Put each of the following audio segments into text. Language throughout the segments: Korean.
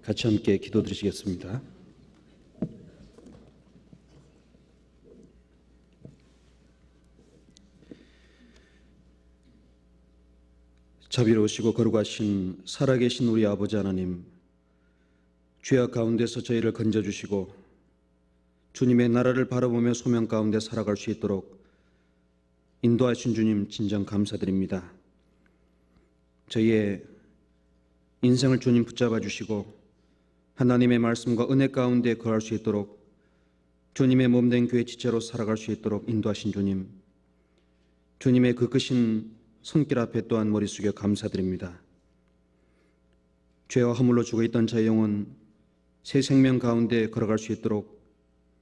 같이 함께 기도드리시겠습니다. 자비로우시고 거룩하신 살아계신 우리 아버지 하나님, 죄악 가운데서 저희를 건져주시고 주님의 나라를 바라보며 소명 가운데 살아갈 수 있도록 인도하신 주님 진정 감사드립니다. 저희의 인생을 주님 붙잡아 주시고 하나님의 말씀과 은혜 가운데 거할 수 있도록 주님의 몸된 교회 지체로 살아갈 수 있도록 인도하신 주님, 주님의 그 크신 손길 앞에 또한 머리 숙여 감사드립니다. 죄와 허물로 죽어있던 저의 영혼 새 생명 가운데 걸어갈 수 있도록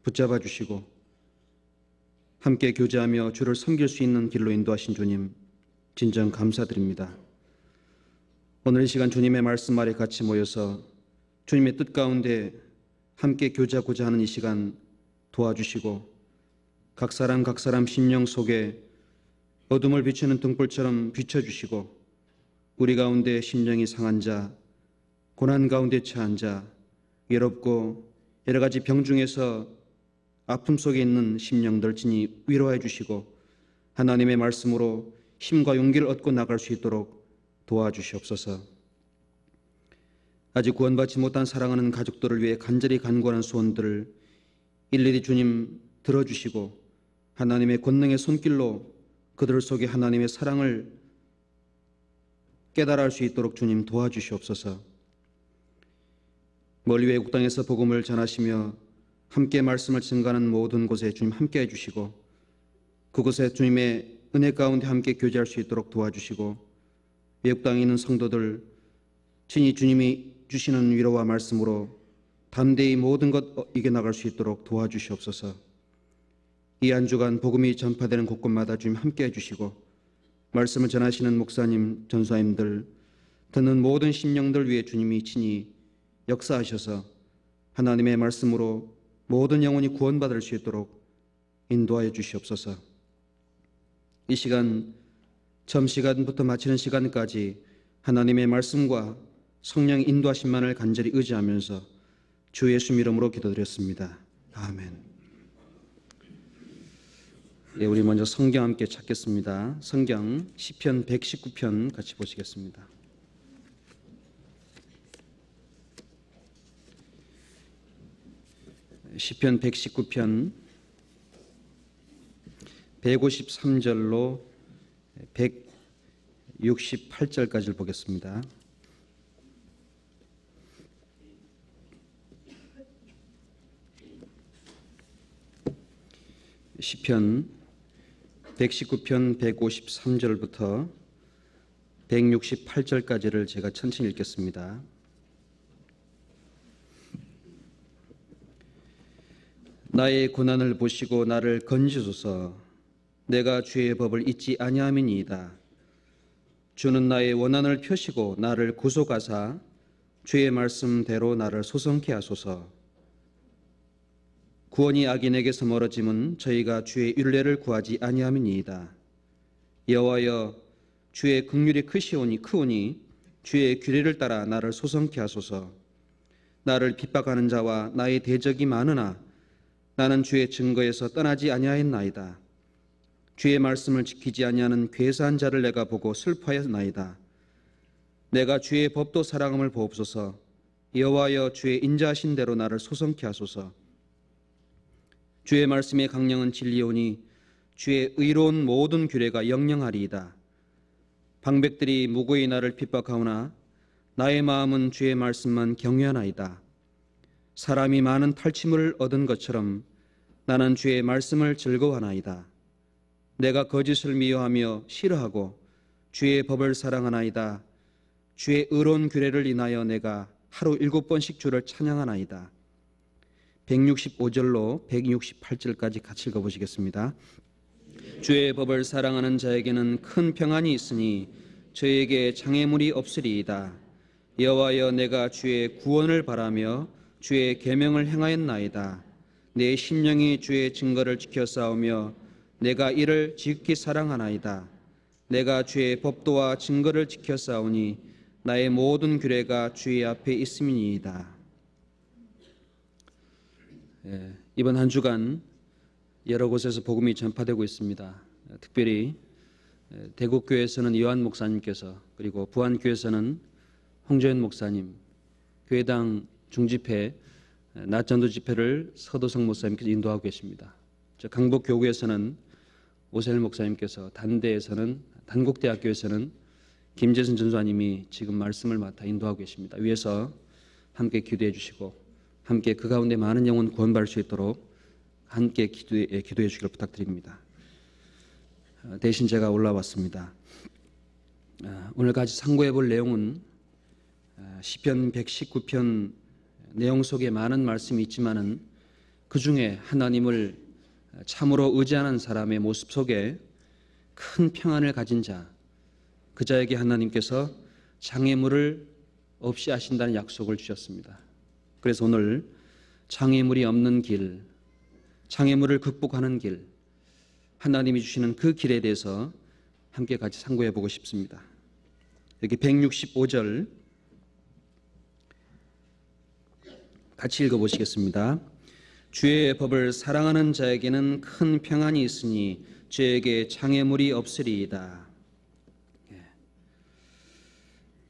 붙잡아 주시고 함께 교제하며 주를 섬길 수 있는 길로 인도하신 주님 진정 감사드립니다. 오늘 이 시간 주님의 말씀 아래 같이 모여서 주님의 뜻 가운데 함께 교제하고자 하는 이 시간 도와주시고 각 사람 심령 속에 어둠을 비추는 등불처럼 비춰주시고 우리 가운데 심령이 상한 자, 고난 가운데 처한 자, 외롭고 여러 가지 병 중에서 아픔 속에 있는 심령들 진히 위로해 주시고 하나님의 말씀으로 힘과 용기를 얻고 나갈 수 있도록 도와주시옵소서. 아직 구원받지 못한 사랑하는 가족들을 위해 간절히 간구하는 소원들을 일일이 주님 들어주시고 하나님의 권능의 손길로 그들 속에 하나님의 사랑을 깨달아 알 수 있도록 주님 도와주시옵소서. 멀리 외국 땅에서 복음을 전하시며 함께 말씀을 증거하는 모든 곳에 주님 함께 해주시고 그곳에 주님의 은혜 가운데 함께 교제할 수 있도록 도와주시고 외국 땅에 있는 성도들 친히 주님이 주시는 위로와 말씀으로 담대히 모든 것 이겨나갈 수 있도록 도와주시옵소서. 이 한 주간 복음이 전파되는 곳곳마다 주님 함께 해주시고 말씀을 전하시는 목사님, 전사님들, 듣는 모든 심령들 위해 주님이 친히 역사하셔서 하나님의 말씀으로 모든 영혼이 구원받을 수 있도록 인도하여 주시옵소서. 이 시간, 처음 시간부터 마치는 시간까지 하나님의 말씀과 성령의 인도하심만을 간절히 의지하면서 주 예수 이름으로 기도드렸습니다. 아멘. 예, 우리 먼저 성경 함께 찾겠습니다. 성경 시편 119편 같이 보시겠습니다. 시편 119편 153절로 168절까지를 보겠습니다. 시편 119편 153절부터 168절까지를 제가 천천히 읽겠습니다. 나의 고난을 보시고 나를 건지소서. 내가 주의 법을 잊지 아니함이니이다. 주는 나의 원한을 펴시고 나를 구속하사 주의 말씀대로 나를 소성케 하소서. 구원이 악인에게서 멀어짐은 저희가 주의 율례를 구하지 아니함이니이다. 여호와여, 주의 긍휼이 크오니 주의 규례를 따라 나를 소성케 하소서. 나를 핍박하는 자와 나의 대적이 많으나 나는 주의 증거에서 떠나지 아니하였나이다. 주의 말씀을 지키지 아니하는 괴사한 자를 내가 보고 슬퍼하였나이다. 내가 주의 법도 사랑함을 보옵소서. 여호와여, 주의 인자하신 대로 나를 소성케 하소서. 주의 말씀의 강령은 진리오니 주의 의로운 모든 규례가 영영하리이다. 방백들이 무고히 나를 핍박하오나 나의 마음은 주의 말씀만 경외하나이다. 사람이 많은 탈취물을 얻은 것처럼 나는 주의 말씀을 즐거워하나이다. 내가 거짓을 미워하며 싫어하고 주의 법을 사랑하나이다. 주의 의로운 규례를 인하여 내가 하루 7번씩 주를 찬양하나이다. 165절로 168절까지 같이 읽어보시겠습니다. 주의 법을 사랑하는 자에게는 큰 평안이 있으니 저에게 장애물이 없으리이다. 여호와여, 내가 주의 구원을 바라며 주의 계명을 행하였나이다. 내 심령이 주의 증거를 지켜 싸우며 내가 이를 지극히 사랑하나이다. 내가 주의 법도와 증거를 지켜 싸우니 나의 모든 규례가 주의 앞에 있음이니이다. 이번 한 주간 여러 곳에서 복음이 전파되고 있습니다. 특별히 대국교회에서는 이완 목사님께서, 그리고 부안교회에서는 홍재현 목사님, 교회당 중집회, 낮전도 집회를 서도성 목사님께서 인도하고 계십니다. 강북교구에서는 오세일 목사님께서, 단국대학교에서는 김재선 전수아님이 지금 말씀을 맡아 인도하고 계십니다. 위에서 함께 기도해 주시고 함께 그 가운데 많은 영혼 구원받을 수 있도록 함께 기도해 주시길 부탁드립니다. 대신 제가 올라왔습니다. 오늘 같이 상고해 볼 내용은 시편 119편 내용 속에 많은 말씀이 있지만은 그 중에 하나님을 참으로 의지하는 사람의 모습 속에 큰 평안을 가진 자, 그 자에게 하나님께서 장애물을 없이 하신다는 약속을 주셨습니다. 그래서 오늘 장애물이 없는 길, 장애물을 극복하는 길, 하나님이 주시는 그 길에 대해서 함께 같이 상고해 보고 싶습니다. 여기 165절 같이 읽어보시겠습니다. 주의 법을 사랑하는 자에게는 큰 평안이 있으니 저에게 장애물이 없으리이다.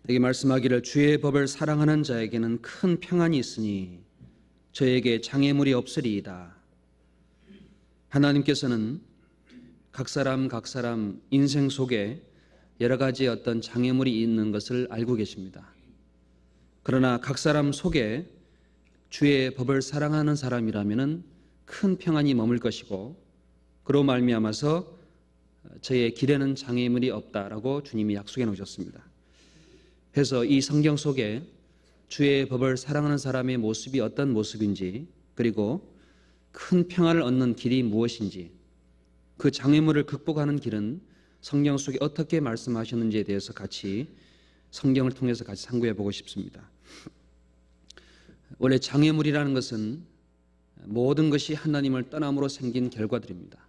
여기 말씀하기를 주의 법을 사랑하는 자에게는 큰 평안이 있으니 저에게 장애물이 없으리이다. 하나님께서는 각 사람 인생 속에 여러 가지 어떤 장애물이 있는 것을 알고 계십니다. 그러나 각 사람 속에 주의 법을 사랑하는 사람이라면 큰 평안이 머물 것이고, 그로 말미암아서 저의 길에는 장애물이 없다라고 주님이 약속해 놓으셨습니다. 그래서 이 성경 속에 주의 법을 사랑하는 사람의 모습이 어떤 모습인지, 그리고 큰 평안을 얻는 길이 무엇인지, 그 장애물을 극복하는 길은 성경 속에 어떻게 말씀하셨는지에 대해서 같이 성경을 통해서 같이 상고해 보고 싶습니다. 원래 장애물이라는 것은 모든 것이 하나님을 떠남으로 생긴 결과들입니다.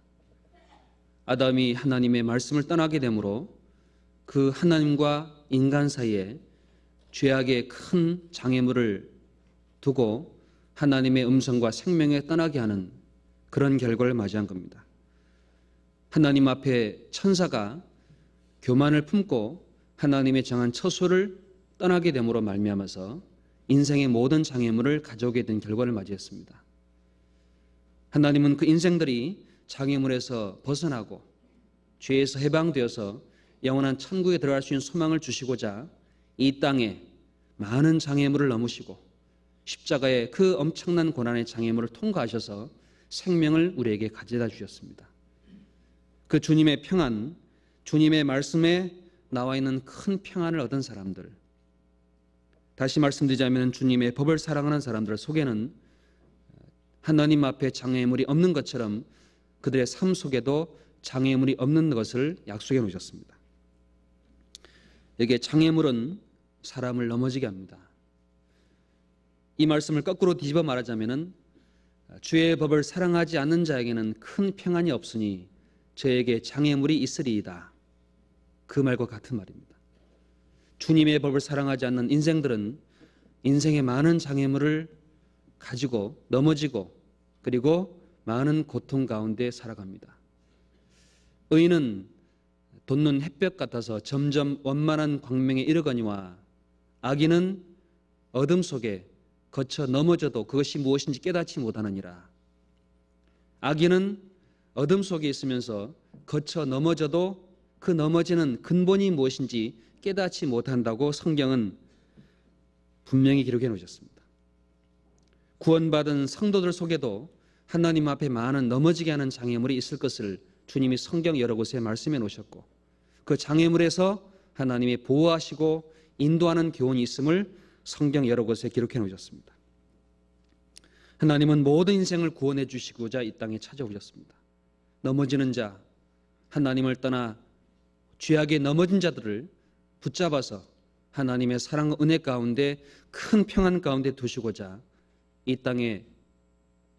아담이 하나님의 말씀을 떠나게 되므로 그 하나님과 인간 사이에 죄악의 큰 장애물을 두고 하나님의 음성과 생명에 떠나게 하는 그런 결과를 맞이한 겁니다. 하나님 앞에 천사가 교만을 품고 하나님의 정한 처소를 떠나게 됨으로 말미암아서 인생의 모든 장애물을 가져오게 된 결과를 맞이했습니다. 하나님은 그 인생들이 장애물에서 벗어나고 죄에서 해방되어서 영원한 천국에 들어갈 수 있는 소망을 주시고자 이 땅에 많은 장애물을 넘으시고 십자가의 그 엄청난 고난의 장애물을 통과하셔서 생명을 우리에게 가져다 주셨습니다. 그 주님의 평안, 주님의 말씀에 나와 있는 큰 평안을 얻은 사람들, 다시 말씀드리자면 주님의 법을 사랑하는 사람들 속에는 하나님 앞에 장애물이 없는 것처럼 그들의 삶 속에도 장애물이 없는 것을 약속해 놓으셨습니다. 여기에 장애물은 사람을 넘어지게 합니다. 이 말씀을 거꾸로 뒤집어 말하자면 주의 법을 사랑하지 않는 자에게는 큰 평안이 없으니 저에게 장애물이 있으리이다. 그 말과 같은 말입니다. 주님의 법을 사랑하지 않는 인생들은 인생의 많은 장애물을 가지고 넘어지고 그리고 많은 고통 가운데 살아갑니다. 의인은 돋는 햇볕 같아서 점점 원만한 광명에 이르거니와 악인은 어둠 속에 거쳐 넘어져도 그것이 무엇인지 깨닫지 못하느니라. 악인은 어둠 속에 있으면서 거쳐 넘어져도 그 넘어지는 근본이 무엇인지 깨닫지 못한다고 성경은 분명히 기록해 놓으셨습니다. 구원받은 성도들 속에도 하나님 앞에 많은 넘어지게 하는 장애물이 있을 것을 주님이 성경 여러 곳에 말씀해 놓으셨고, 그 장애물에서 하나님이 보호하시고 인도하는 교훈이 있음을 성경 여러 곳에 기록해 놓으셨습니다. 하나님은 모든 인생을 구원해 주시고자 이 땅에 찾아오셨습니다. 넘어지는 자, 하나님을 떠나 죄악에 넘어진 자들을 붙잡아서 하나님의 사랑 은혜 가운데 큰 평안 가운데 두시고자 이 땅에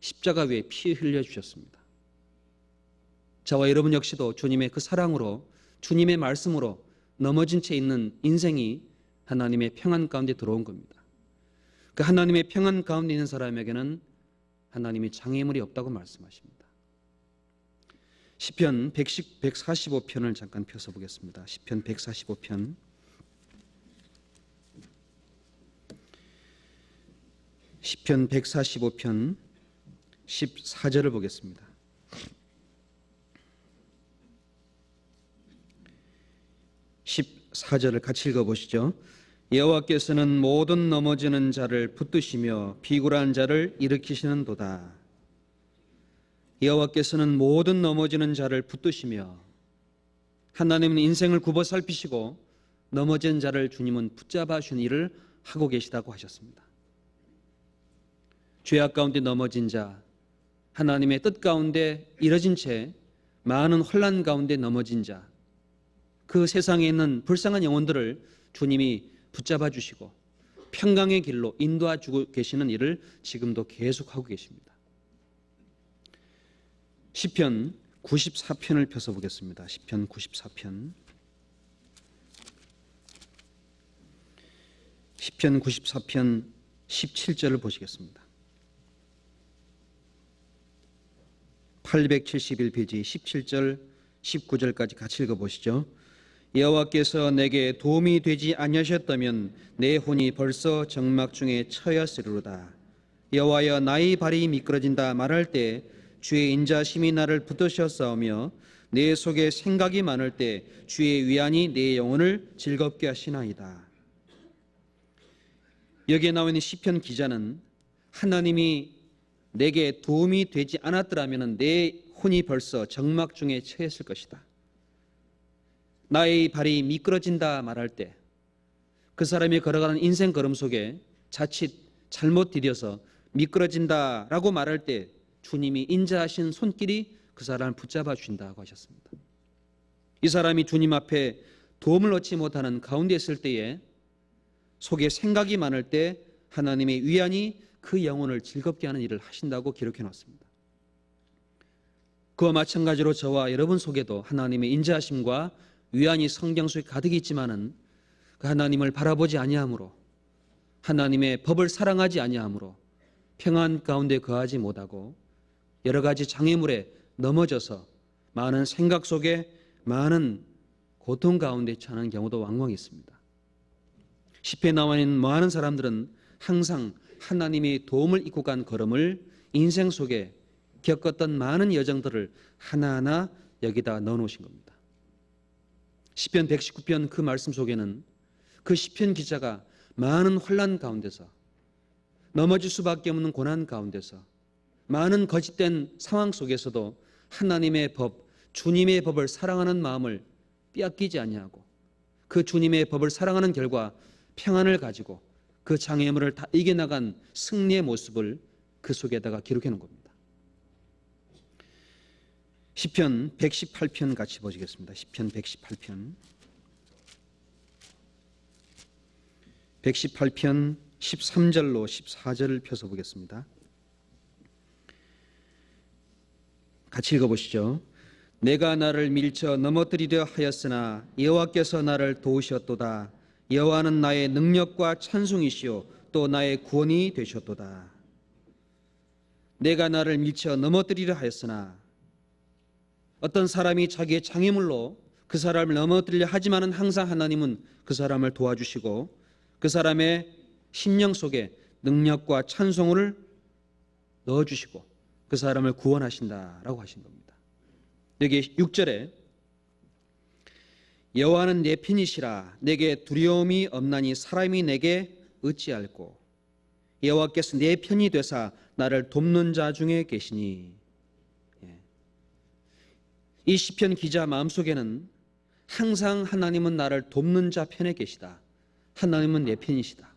십자가 위에 피 흘려 주셨습니다. 저와 여러분 역시도 주님의 그 사랑으로, 주님의 말씀으로 넘어진 채 있는 인생이 하나님의 평안 가운데 들어온 겁니다. 그 하나님의 평안 가운데 있는 사람에게는 하나님이 장애물이 없다고 말씀하십니다. 시편 145편을 잠깐 펴서 보겠습니다. 시편 145편 14절을 보겠습니다. 14절을 같이 읽어보시죠. 여호와께서는 모든 넘어지는 자를 붙드시며 비굴한 자를 일으키시는도다. 여호와께서는 모든 넘어지는 자를 붙드시며, 하나님은 인생을 굽어 살피시고 넘어진 자를 주님은 붙잡아 주는 일을 하고 계시다고 하셨습니다. 죄악 가운데 넘어진 자, 하나님의 뜻 가운데 이뤄진 채 많은 혼란 가운데 넘어진 자, 그 세상에 있는 불쌍한 영혼들을 주님이 붙잡아 주시고 평강의 길로 인도하주고 계시는 일을 지금도 계속하고 계십니다. 시편 94편을 펴서 보겠습니다. 시편 94편 17절을 보시겠습니다. 871페이지 17절 19절까지 같이 읽어보시죠. 여호와께서 내게 도움이 되지 아니하셨다면 내 혼이 벌써 정막 중에 처했으리로다. 여호와여 나의 발이 미끄러진다 말할 때 주의 인자심이 나를 붙드셨사오며 내 속에 생각이 많을 때 주의 위안이 내 영혼을 즐겁게 하시나이다. 여기에 나와 있는 시편 기자는 하나님이 내게 도움이 되지 않았더라면 내 혼이 벌써 정막 중에 처했을 것이다. 나의 발이 미끄러진다 말할 때, 그 사람이 걸어가는 인생 걸음 속에 자칫 잘못 디뎌서 미끄러진다라고 말할 때 주님이 인자하신 손길이 그 사람을 붙잡아 주신다고 하셨습니다. 이 사람이 주님 앞에 도움을 얻지 못하는 가운데 있을 때에 속에 생각이 많을 때 하나님의 위안이 그 영혼을 즐겁게 하는 일을 하신다고 기록해 놨습니다. 그와 마찬가지로 저와 여러분 속에도 하나님의 인자하심과 위안이 성경 속에 가득 있지만은 그 하나님을 바라보지 아니함으로, 하나님의 법을 사랑하지 아니함으로 평안 가운데 거하지 못하고 여러 가지 장애물에 넘어져서 많은 생각 속에 많은 고통 가운데 처하는 경우도 왕왕 있습니다. 시편에 나와 있는 많은 사람들은 항상 하나님의 도움을 입고 간 걸음을 인생 속에 겪었던 많은 여정들을 하나하나 여기다 넣어놓으신 겁니다. 시편 119편 그 말씀 속에는 그 시편 기자가 많은 혼란 가운데서, 넘어질 수밖에 없는 고난 가운데서, 많은 거짓된 상황 속에서도 하나님의 법, 주님의 법을 사랑하는 마음을 빼앗기지 아니하고 그 주님의 법을 사랑하는 결과 평안을 가지고 그 장애물을 다 이겨나간 승리의 모습을 그 속에다가 기록해 놓은 겁니다. 시편 118편 같이 보시겠습니다. 시편 118편 13절로 14절을 펴서 보겠습니다. 같이 읽어보시죠. 내가 나를 밀쳐 넘어뜨리려 하였으나 여호와께서 나를 도우셨도다. 여호와는 나의 능력과 찬송이시요 또 나의 구원이 되셨도다. 내가 나를 밀쳐 넘어뜨리려 하였으나, 어떤 사람이 자기의 장애물로 그 사람을 넘어뜨리려 하지만은 항상 하나님은 그 사람을 도와주시고 그 사람의 심령 속에 능력과 찬송을 넣어주시고 그 사람을 구원하신다라고 하신 겁니다. 여기 6절에 여호와는 내 편이시라 내게 두려움이 없나니 사람이 내게 어찌할꼬. 여호와께서 내 편이 되사 나를 돕는 자 중에 계시니. 이 시편 기자 마음속에는 항상 하나님은 나를 돕는 자 편에 계시다. 하나님은 내 편이시다.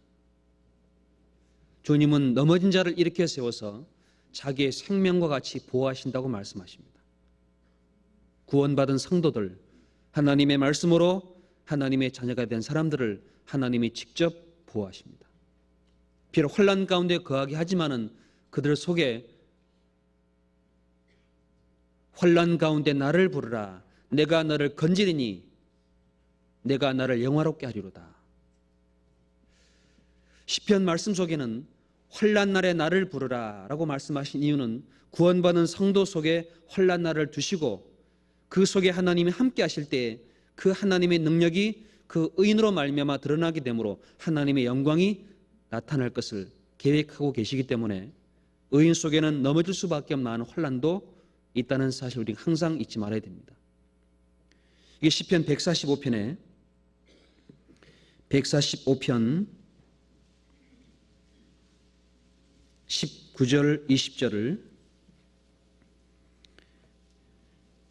주님은 넘어진 자를 일으켜 세워서 자기의 생명과 같이 보호하신다고 말씀하십니다. 구원받은 성도들, 하나님의 말씀으로 하나님의 자녀가 된 사람들을 하나님이 직접 보호하십니다. 비록 혼란 가운데 거하게 하지만은 그들 속에 혼란 가운데 나를 부르라. 내가 너를 건지리니 내가 나를 영화롭게 하리로다. 시편 말씀 속에는 환난 날에 나를 부르라 라고 말씀하신 이유는 구원받은 성도 속에 환난 날을 두시고 그 속에 하나님이 함께 하실 때 그 하나님의 능력이 그 의인으로 말미암아 드러나게 되므로 하나님의 영광이 나타날 것을 계획하고 계시기 때문에 의인 속에는 넘어질 수밖에 없는 환난도 있다는 사실 우리가 항상 잊지 말아야 됩니다. 이게 시편 145편에 145편 19절 20절을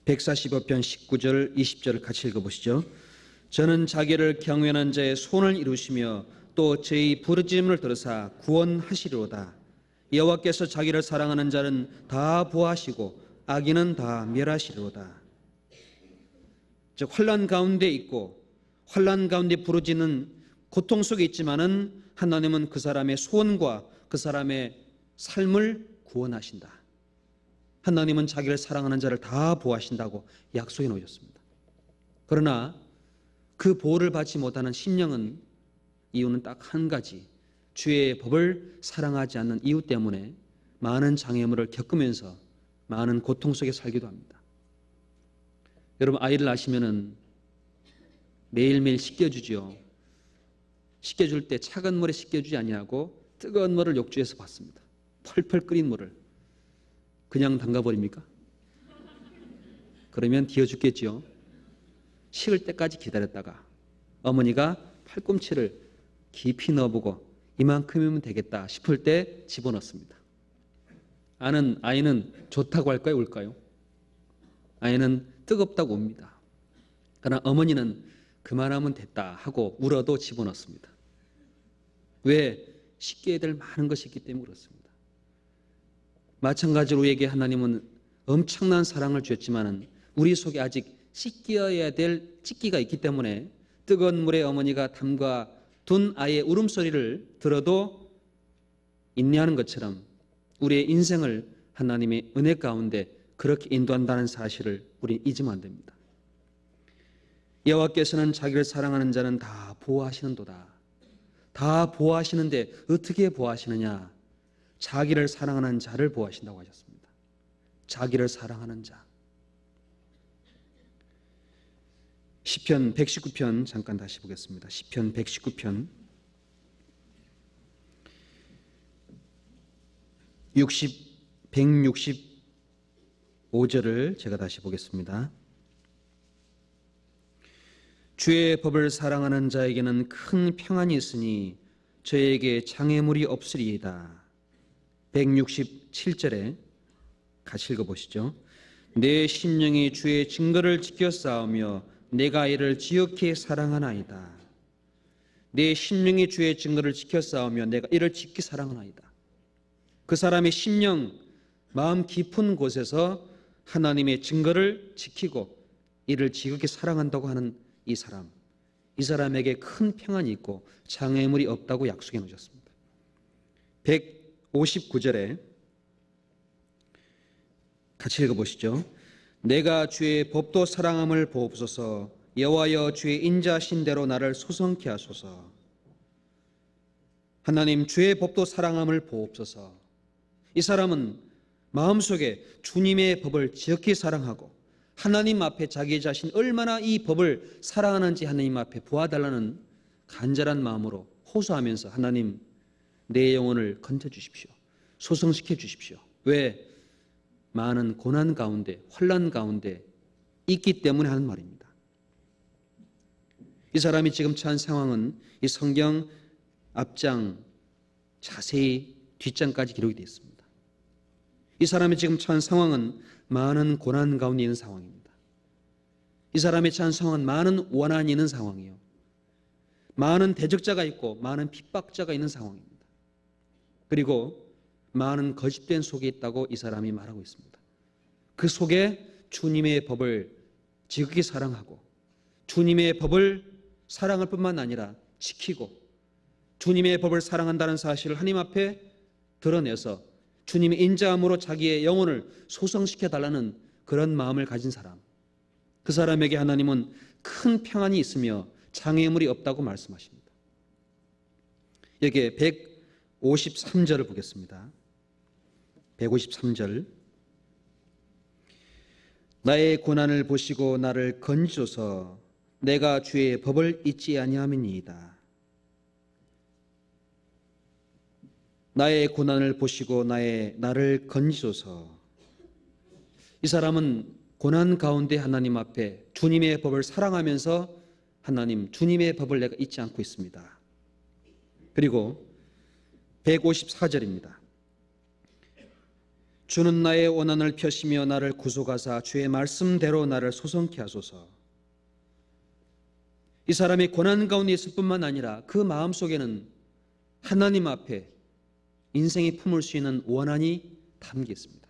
145편 19절 20절을 같이 읽어보시죠. 저는 자기를 경외하는 자의 손을 이루시며 또 저희 부르짖음을 들으사 구원하시리로다. 여호와께서 자기를 사랑하는 자는 다 보호하시고 악인은 다 멸하시리로다. 즉 환난 가운데 있고 환난 가운데 부르짖는 고통 속에 있지만은 하나님은 그 사람의 소원과 그 사람의 삶을 구원하신다. 하나님은 자기를 사랑하는 자를 다 보호하신다고 약속해 놓으셨습니다. 그러나 그 보호를 받지 못하는 심령은 이유는 딱 한 가지, 주의 법을 사랑하지 않는 이유 때문에 많은 장애물을 겪으면서 많은 고통 속에 살기도 합니다. 여러분 아이를 낳으시면은 매일매일 씻겨주죠. 씻겨줄 때 차가운 물에 씻겨주지 아니하고 뜨거운 물을 욕조에서 받습니다. 펄펄 끓인 물을 그냥 담가버립니까? 그러면 뒤어 죽겠지요. 식을 때까지 기다렸다가 어머니가 팔꿈치를 깊이 넣어보고 이만큼이면 되겠다 싶을 때 집어넣습니다. 아이는 좋다고 할까요? 울까요? 아이는 뜨겁다고 웁니다. 그러나 어머니는 그만하면 됐다 하고 울어도 집어넣습니다. 왜? 씻겨야 될 많은 것이 있기 때문에 그렇습니다. 마찬가지로 우리에게 하나님은 엄청난 사랑을 주셨지만 우리 속에 아직 씻겨야 될 찢기가 있기 때문에 뜨거운 물에 어머니가 담가 둔 아이의 울음소리를 들어도 인내하는 것처럼 우리의 인생을 하나님의 은혜 가운데 그렇게 인도한다는 사실을 우리는 잊으면 안 됩니다. 여호와께서는 자기를 사랑하는 자는 다 보호하시는도다. 다 보호하시는데 어떻게 보호하시느냐? 자기를 사랑하는 자를 보호하신다고 하셨습니다. 자기를 사랑하는 자. 시편 119편 잠깐 다시 보겠습니다. 시편 119편 165절을 제가 다시 보겠습니다. 주의 법을 사랑하는 자에게는 큰 평안이 있으니 저에게 장애물이 없으리이다. 167절에 같이 읽어보시죠. 내 심령이 주의 증거를 지켜 싸우며 내가 이를 지극히 사랑하나이다. 내 심령이 주의 증거를 지켜 싸우며 내가 이를 지극히 사랑하나이다. 그 사람의 심령, 마음 깊은 곳에서 하나님의 증거를 지키고 이를 지극히 사랑한다고 하는 이 사람에게 큰 평안이 있고 장애물이 없다고 약속해 놓으셨습니다. 159절에 같이 읽어보시죠. 내가 주의 법도 사랑함을 보옵소서. 여호와여 주의 인자하신 대로 나를 소성케 하소서. 하나님 주의 법도 사랑함을 보옵소서. 이 사람은 마음속에 주님의 법을 지극히 사랑하고 하나님 앞에 자기 자신 얼마나 이 법을 사랑하는지 하나님 앞에 보아달라는 간절한 마음으로 호소하면서 하나님 내 영혼을 건져주십시오. 소성시켜 주십시오. 왜? 많은 고난 가운데 환난 가운데 있기 때문에 하는 말입니다. 이 사람이 지금 처한 상황은 이 성경 앞장 자세히 뒷장까지 기록이 되어 있습니다. 이 사람이 지금 처한 상황은 많은 고난 가운데 있는 상황입니다. 이 사람이 처한 상황은 많은 원한이 있는 상황이요. 많은 대적자가 있고 많은 핍박자가 있는 상황입니다. 그리고 많은 거짓된 속에 있다고 이 사람이 말하고 있습니다. 그 속에 주님의 법을 지극히 사랑하고 주님의 법을 사랑할 뿐만 아니라 지키고 주님의 법을 사랑한다는 사실을 하나님 앞에 드러내서 주님의 인자함으로 자기의 영혼을 소성시켜달라는 그런 마음을 가진 사람, 그 사람에게 하나님은 큰 평안이 있으며 장애물이 없다고 말씀하십니다. 여기에 153절을 보겠습니다. 153절. 나의 고난을 보시고 나를 건지소서. 내가 주의 법을 잊지 아니함이니이다. 나의 고난을 보시고 나를 건지소서. 이 사람은 고난 가운데 하나님 앞에 주님의 법을 사랑하면서 하나님, 주님의 법을 내가 잊지 않고 있습니다. 그리고 154절입니다. 주는 나의 원한을 펴시며 나를 구속하사 주의 말씀대로 나를 소성케 하소서. 이 사람이 고난 가운데 있을 뿐만 아니라 그 마음속에는 하나님 앞에 인생이 품을 수 있는 원한이 담겨 있습니다.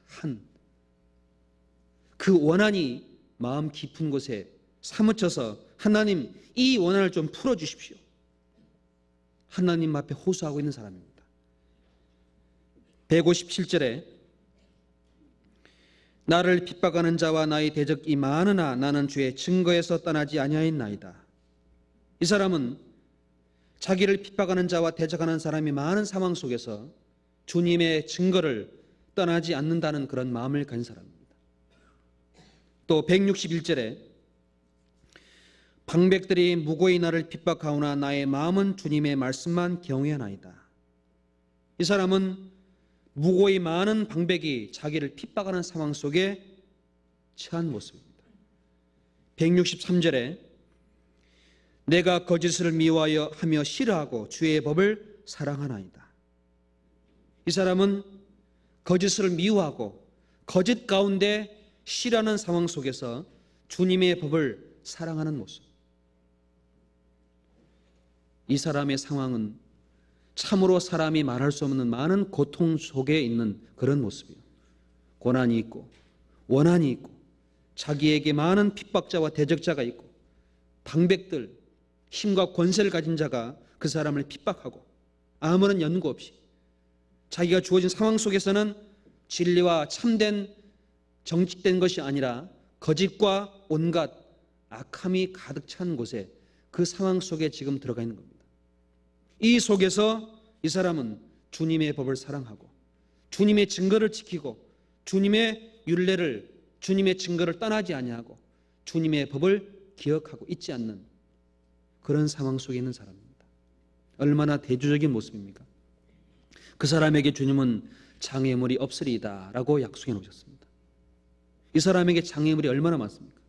그 원한이 마음 깊은 곳에 사무쳐서 하나님, 이 원한을 좀 풀어주십시오. 하나님 앞에 호소하고 있는 사람입니다. 157절에 나를 핍박하는 자와 나의 대적이 많으나 나는 주의 증거에서 떠나지 아니하였나이다. 이 사람은 자기를 핍박하는 자와 대적하는 사람이 많은 상황 속에서 주님의 증거를 떠나지 않는다는 그런 마음을 가진 사람입니다. 또 161절에 방백들이 무고히 나를 핍박하오나 나의 마음은 주님의 말씀만 경외하나이다. 이 사람은 무고히 많은 방백이 자기를 핍박하는 상황 속에 처한 모습입니다. 163절에 내가 거짓을 미워하여 하며 싫어하고 주의 법을 사랑하나이다. 이 사람은 거짓을 미워하고 거짓 가운데 싫어하는 상황 속에서 주님의 법을 사랑하는 모습. 이 사람의 상황은 참으로 사람이 말할 수 없는 많은 고통 속에 있는 그런 모습이에요. 고난이 있고 원한이 있고 자기에게 많은 핍박자와 대적자가 있고 방백들, 힘과 권세를 가진 자가 그 사람을 핍박하고 아무런 연구 없이 자기가 주어진 상황 속에서는 진리와 참된 정직된 것이 아니라 거짓과 온갖 악함이 가득 찬 곳에 그 상황 속에 지금 들어가 있는 겁니다. 이 속에서 이 사람은 주님의 법을 사랑하고 주님의 증거를 지키고 주님의 율례를, 주님의 증거를 떠나지 아니하고 주님의 법을 기억하고 잊지 않는 그런 상황 속에 있는 사람입니다. 얼마나 대조적인 모습입니까? 그 사람에게 주님은 장애물이 없으리이다 라고 약속해 놓으셨습니다. 이 사람에게 장애물이 얼마나 많습니까?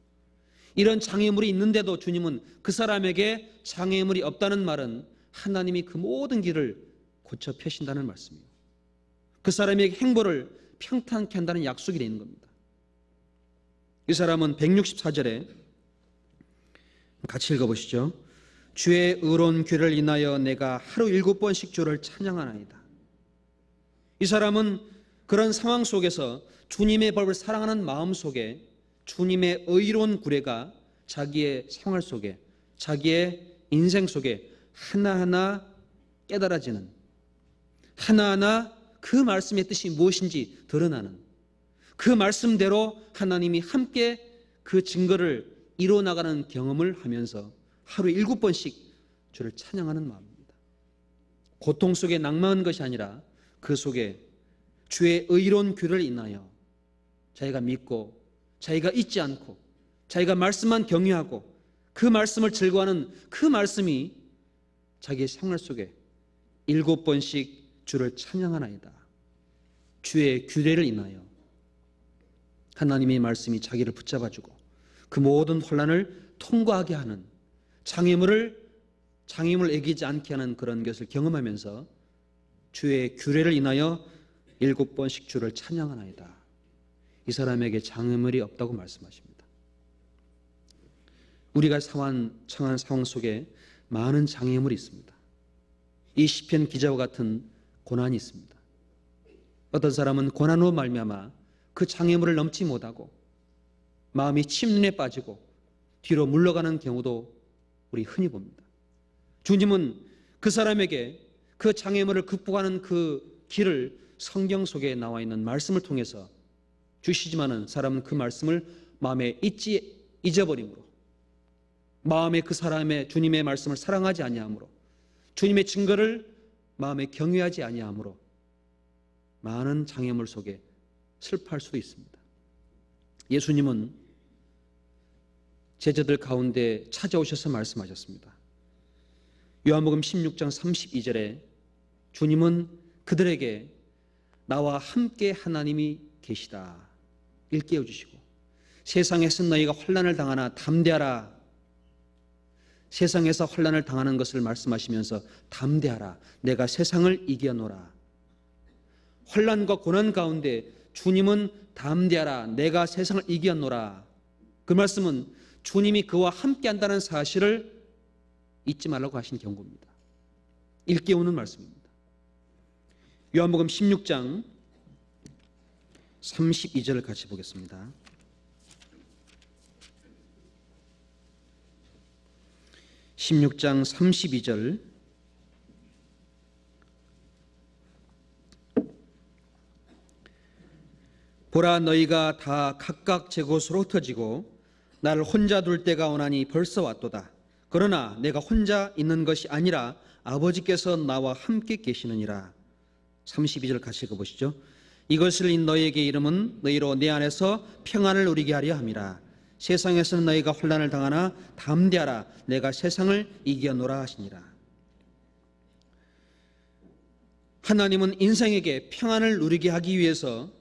이런 장애물이 있는데도 주님은 그 사람에게 장애물이 없다는 말은 하나님이 그 모든 길을 고쳐 펴신다는 말씀이에요. 그 사람에게 행보를 평탄케 한다는 약속이 되는 겁니다. 이 사람은 164절에 같이 읽어보시죠. 주의 의로운 귀를 인하여 내가 하루 7번씩 주를 찬양하나이다. 이 사람은 그런 상황 속에서 주님의 법을 사랑하는 마음 속에 주님의 의로운 구례가 자기의 생활 속에, 자기의 인생 속에 하나하나 깨달아지는, 하나하나 그 말씀의 뜻이 무엇인지 드러나는, 그 말씀대로 하나님이 함께 그 증거를 이뤄나가는 경험을 하면서 하루 7번씩 주를 찬양하는 마음입니다. 고통 속에 낭망한 것이 아니라 그 속에 주의 의로운 귀를 인하여 자기가 믿고 자기가 잊지 않고 자기가 말씀만 경외하고 그 말씀을 즐거워하는 그 말씀이 자기의 생활 속에 7번씩 주를 찬양하나이다. 주의 규례를 인하여 하나님의 말씀이 자기를 붙잡아주고 그 모든 혼란을 통과하게 하는 장애물을 애기지 않게 하는 그런 것을 경험하면서 주의 규례를 인하여 7번씩 주를 찬양하나이다. 이 사람에게 장애물이 없다고 말씀하십니다. 우리가 처한 상황 속에 많은 장애물이 있습니다. 이 시편 기자와 같은 고난이 있습니다. 어떤 사람은 고난으로 말미암아 그 장애물을 넘지 못하고 마음이 침륜에 빠지고 뒤로 물러가는 경우도 우리 흔히 봅니다. 주님은 그 사람에게 그 장애물을 극복하는 그 길을 성경 속에 나와 있는 말씀을 통해서 주시지만은 사람은 그 말씀을 마음에 잊어버림으로, 마음에 그 사람의 주님의 말씀을 사랑하지 아니하므로, 주님의 증거를 마음에 경외하지 아니하므로 많은 장애물 속에 슬퍼할 수도 있습니다. 예수님은 제자들 가운데 찾아오셔서 말씀하셨습니다. 요한복음 16장 32절에 주님은 그들에게 나와 함께 하나님이 계시다 일깨워 주시고, 세상에서 너희가 환난을 당하나 담대하라, 세상에서 환난을 당하는 것을 말씀하시면서 담대하라, 내가 세상을 이겨노라. 환난과 고난 가운데 주님은 담대하라, 내가 세상을 이겨노라. 그 말씀은 주님이 그와 함께 한다는 사실을 잊지 말라고 하신 경고입니다. 일깨우는 말씀입니다. 요한복음 16장 32절을 같이 보겠습니다. 16장 32절, 보라, 너희가 다 각각 제 곳으로 흩어지고 나를 혼자 둘 때가 오나니 벌써 왔도다. 그러나 내가 혼자 있는 것이 아니라 아버지께서 나와 함께 계시느니라. 32절 같이 읽어보시죠. 이것을 너희에게 이름은 너희로 내 안에서 평안을 누리게 하려 함이라. 세상에서는 너희가 환난을 당하나 담대하라, 내가 세상을 이겨노라 하시니라. 하나님은 인생에게 평안을 누리게 하기 위해서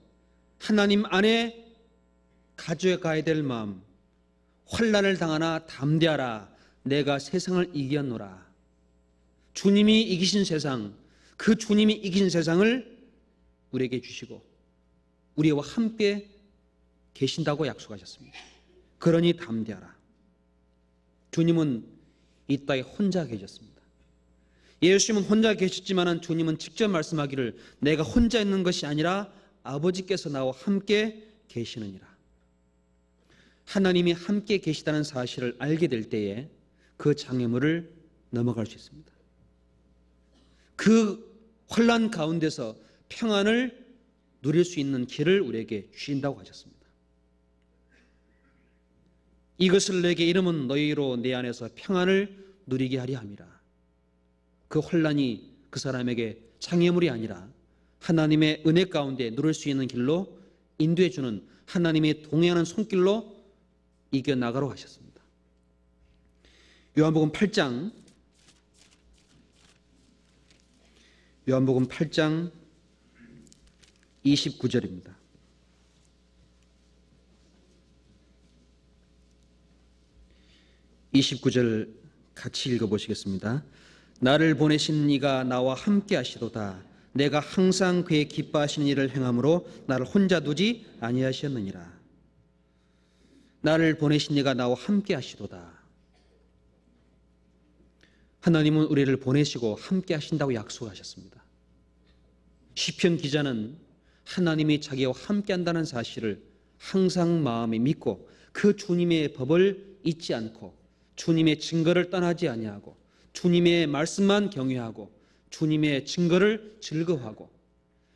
하나님 안에 가져가야 될 마음, 환난을 당하나 담대하라, 내가 세상을 이겨노라. 주님이 이기신 세상, 그 주님이 이기신 세상을 우리에게 주시고 우리와 함께 계신다고 약속하셨습니다. 그러니 담대하라. 주님은 이 땅에 혼자 계셨습니다. 예수님은 혼자 계셨지만 주님은 직접 말씀하기를 내가 혼자 있는 것이 아니라 아버지께서 나와 함께 계시느니라. 하나님이 함께 계시다는 사실을 알게 될 때에 그 장애물을 넘어갈 수 있습니다. 그 혼란 가운데서 평안을 누릴 수 있는 길을 우리에게 주신다고 하셨습니다. 이것을 내게 이름은 너희로 내 안에서 평안을 누리게 하려 함이라. 그 혼란이 그 사람에게 장애물이 아니라 하나님의 은혜 가운데 누릴 수 있는 길로 인도해 주는 하나님의 동행하는 손길로 이겨나가라고 하셨습니다. 요한복음 8장 29절입니다. (29절) 같이 읽어보시겠습니다. 나를 보내신 이가 나와 함께 하시도다. 내가 항상 그의 기뻐하시는 일을 행함으로 나를 혼자 두지 아니하셨느니라. 나를 보내신 이가 나와 함께 하시도다. 하나님은 우리를 보내시고 함께 하신다고 약속하셨습니다. 시편 기자는 하나님이 자기와 함께 한다는 사실을 항상 마음에 믿고 그 주님의 법을 잊지 않고 주님의 증거를 떠나지 아니하고 주님의 말씀만 경외하고 주님의 증거를 즐거워하고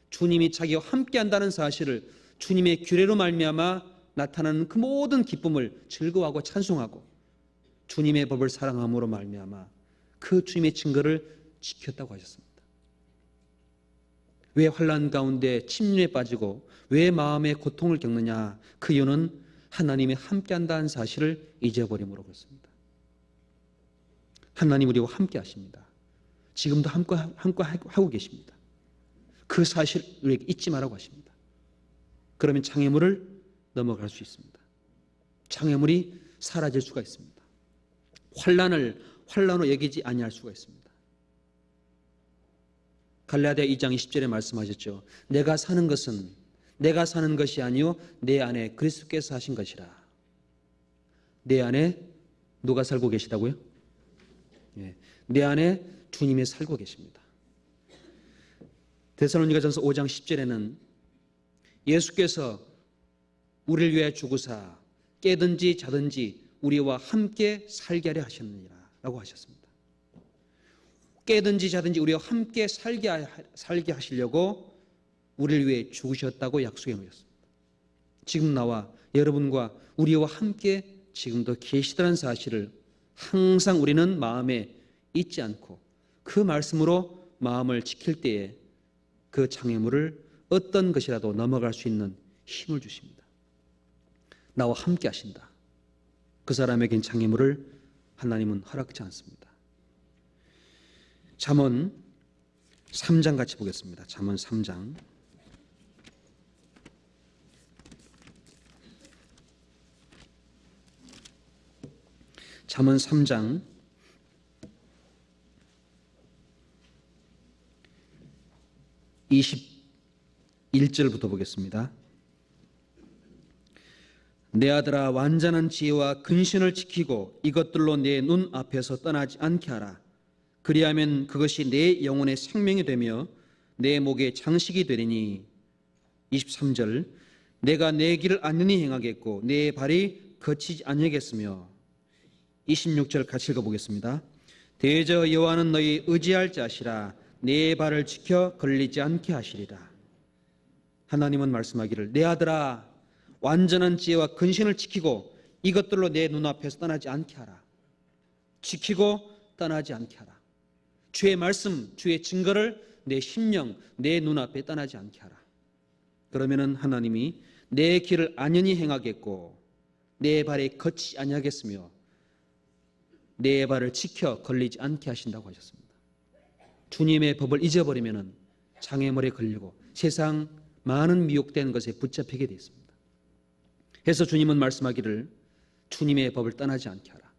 주님이 자기와 함께 한다는 사실을 주님의 규례로 말미암아 나타나는 그 모든 기쁨을 즐거워하고 찬송하고 주님의 법을 사랑함으로 말미암아 그 주님의 증거를 지켰다고 하셨습니다. 왜 환난 가운데 침륜에 빠지고 왜 마음의 고통을 겪느냐? 그 이유는 하나님이 함께한다는 사실을 잊어버림으로 그렇습니다. 하나님 우리와 함께 하십니다. 지금도 함께 하고 계십니다. 그 사실 우리에게 잊지 말라고 하십니다. 그러면 장애물을 넘어갈 수 있습니다. 장애물이 사라질 수가 있습니다. 환난을 환난으로 여기지 아니할 수가 있습니다. 갈라디아 2장 20절에 말씀하셨죠. 내가 사는 것은 내가 사는 것이 아니요 내 안에 그리스도께서 하신 것이라. 내 안에 누가 살고 계시다고요? 내 안에 주님이 살고 계십니다. 데살로니가전서 5장 10절에는 예수께서 우리를 위해 죽으사 깨든지 자든지 우리와 함께 살게 하려 하셨느니라 라고 하셨습니다. 깨든지 자든지 우리와 함께 살게 하시려고 우리를 위해 죽으셨다고 약속해 놓으셨습니다. 지금 나와 여러분과 우리와 함께 지금도 계시다는 사실을 항상 우리는 마음에 잊지 않고 그 말씀으로 마음을 지킬 때에 그 장애물을 어떤 것이라도 넘어갈 수 있는 힘을 주십니다. 나와 함께 하신다. 그 사람에겐 장애물을 하나님은 허락지 않습니다. 잠언 3장 같이 보겠습니다. 잠언 3장. 잠언 3장 21절부터 보겠습니다. 내 아들아, 완전한 지혜와 근신을 지키고 이것들로 내 눈 앞에서 떠나지 않게 하라. 그리하면 그것이 내 영혼의 생명이 되며 내 목의 장식이 되리니. 23절, 내가 내 길을 안전히 행하겠고 내 발이 거치지 아니하겠으며. 26절 같이 읽어보겠습니다. 대저 여호와는 너희 의지할 자시라. 내 발을 지켜 걸리지 않게 하시리라. 하나님은 말씀하기를, 내 아들아, 완전한 지혜와 근신을 지키고 이것들로 내 눈앞에서 떠나지 않게 하라. 지키고 떠나지 않게 하라. 주의 말씀, 주의 증거를 내 심령, 내 눈앞에 떠나지 않게 하라. 그러면은 하나님이 내 길을 안연히 행하겠고 내 발에 거치지 아니하겠으며 내 발을 지켜 걸리지 않게 하신다고 하셨습니다. 주님의 법을 잊어버리면은 장애물에 걸리고 세상 많은 미혹된 것에 붙잡히게 되어 있습니다. 그래서 주님은 말씀하기를, 주님의 법을 떠나지 않게 하라.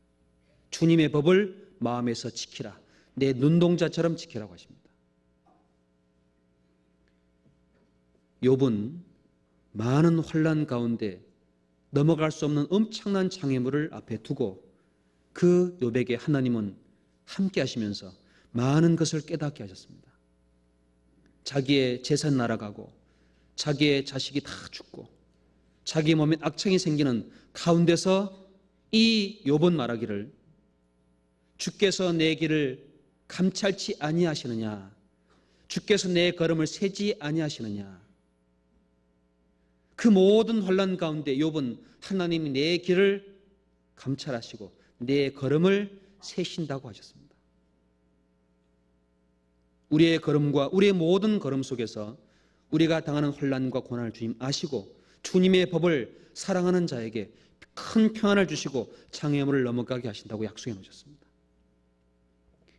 주님의 법을 마음에서 지키라. 내 눈동자처럼 지키라고 하십니다. 욥은 많은 환난 가운데 넘어갈 수 없는 엄청난 장애물을 앞에 두고 그 욥에게 하나님은 함께 하시면서 많은 것을 깨닫게 하셨습니다. 자기의 재산 날아가고 자기의 자식이 다 죽고 자기 몸에 악청이 생기는 가운데서 이 욥은 말하기를, 주께서 내 길을 감찰치 아니하시느냐, 주께서 내 걸음을 세지 아니하시느냐. 그 모든 환난 가운데 욥은 하나님이 내 길을 감찰하시고 내 걸음을 세신다고 하셨습니다. 우리의 걸음과 우리의 모든 걸음 속에서 우리가 당하는 혼란과 고난을 주님 아시고 주님의 법을 사랑하는 자에게 큰 평안을 주시고 장애물을 넘어가게 하신다고 약속해 놓으셨습니다.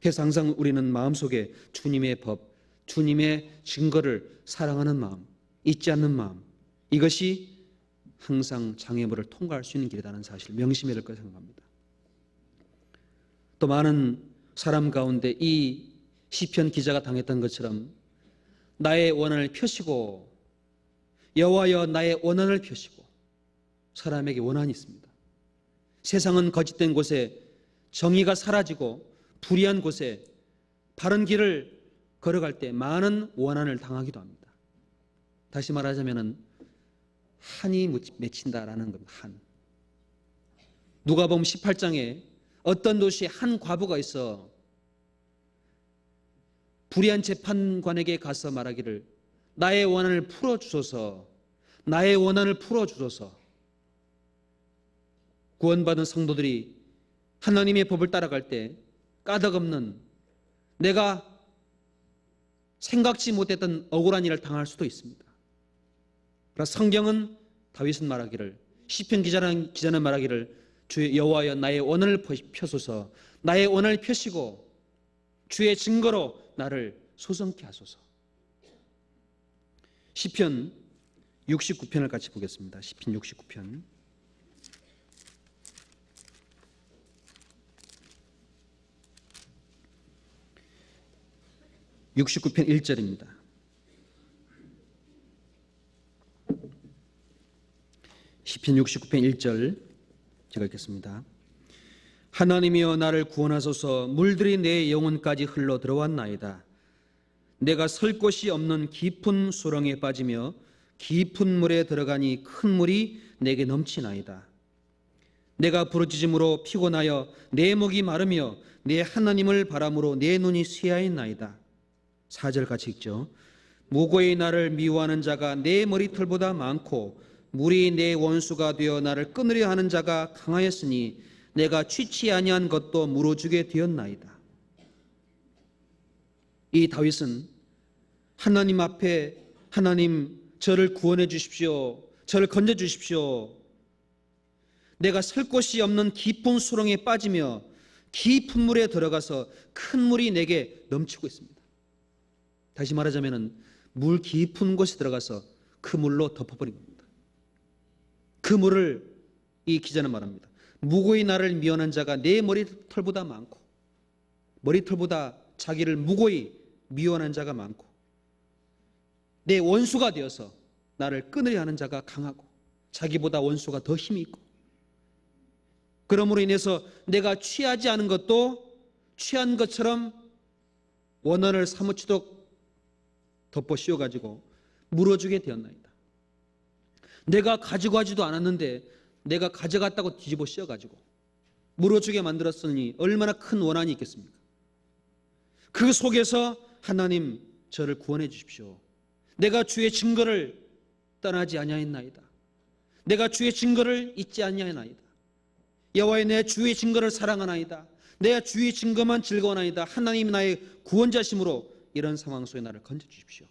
그래서 항상 우리는 마음속에 주님의 법, 주님의 증거를 사랑하는 마음, 잊지 않는 마음, 이것이 항상 장애물을 통과할 수 있는 길이라는 사실 명심해야 될 거라고 생각합니다. 또 많은 사람 가운데 이 시편 기자가 당했던 것처럼 나의 원한을 펴시고, 여호와여 나의 원한을 펴시고. 사람에게 원한이 있습니다. 세상은 거짓된 곳에 정의가 사라지고 불의한 곳에 바른 길을 걸어갈 때 많은 원한을 당하기도 합니다. 다시 말하자면 한이 맺힌다라는 겁니다. 한. 누가복음 18장에 어떤 도시에 한 과부가 있어 불의한 재판관에게 가서 말하기를, 나의 원한을 풀어주소서, 나의 원한을 풀어주소서. 구원받은 성도들이 하나님의 법을 따라갈 때 까닭없는, 내가 생각지 못했던 억울한 일을 당할 수도 있습니다. 그러나 성경은, 다윗은 말하기를, 시편 기자는 말하기를, 주의 여호와여 나의 원한을 펴소서, 나의 원한을 펴시고 주의 증거로 나를 소성케 하소서. 시편 69편을 같이 보겠습니다. 시편 69편. (69편) 1절입니다. 시편 69편 1절 제가 읽겠습니다. 하나님이여 나를 구원하소서. 물들이 내 영혼까지 흘러 들어왔나이다. 내가 설 곳이 없는 깊은 수렁에 빠지며 깊은 물에 들어가니 큰 물이 내게 넘치나이다. 내가 부르짖음으로 피곤하여 내 목이 마르며 내 하나님을 바람으로 내 눈이 쇠하였나이다. 4절 같이 읽죠. 무고히 나를 미워하는 자가 내 머리털보다 많고 물이 내 원수가 되어 나를 끊으려 하는 자가 강하였으니 내가 취치 아니한 것도 물어주게 되었나이다. 이 다윗은 하나님 앞에 하나님 저를 구원해 주십시오. 저를 건져 주십시오. 내가 설 곳이 없는 깊은 수렁에 빠지며 깊은 물에 들어가서 큰 물이 내게 넘치고 있습니다. 다시 말하자면 물 깊은 곳에 들어가서 그 물로 덮어버린 겁니다. 그 물을 이 기자는 말합니다. 무고히 나를 미워하는 자가 내 머리털보다 많고, 머리털보다 자기를 무고히 미워하는 자가 많고, 내 원수가 되어서 나를 끊으려 하는 자가 강하고, 자기보다 원수가 더 힘이 있고, 그러므로 인해서 내가 취하지 않은 것도 취한 것처럼 원한을 사무치도록 덮어 씌워가지고 물어주게 되었나이다. 내가 가지고 하지도 않았는데 내가 가져갔다고 뒤집어 씌워가지고 물어주게 만들었으니 얼마나 큰 원한이 있겠습니까? 그 속에서 하나님 저를 구원해 주십시오. 내가 주의 증거를 떠나지 아니하였나이다. 내가 주의 증거를 잊지 아니하였나이다. 여호와여, 내 주의 증거를 사랑하나이다. 내 주의 증거만 즐거워하나이다. 하나님 나의 구원자심으로 이런 상황 속에 나를 건져 주십시오.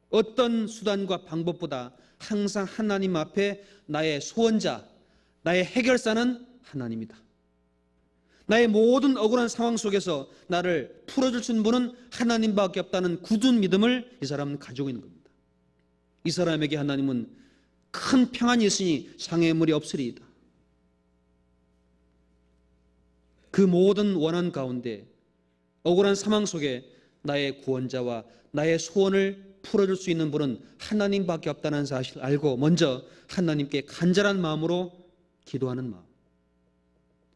어떤 수단과 방법보다 항상 하나님 앞에 나의 소원자, 나의 해결사는 하나님이다. 나의 모든 억울한 상황 속에서 나를 풀어줄 수 있는 분은 하나님밖에 없다는 굳은 믿음을 이 사람은 가지고 있는 겁니다. 이 사람에게 하나님은 큰 평안이 있으니 장애물이 없으리이다. 그 모든 원한 가운데 억울한 상황 속에 나의 구원자와 나의 소원을 풀어줄 수 있는 분은 하나님밖에 없다는 사실을 알고 먼저 하나님께 간절한 마음으로 기도하는 마음,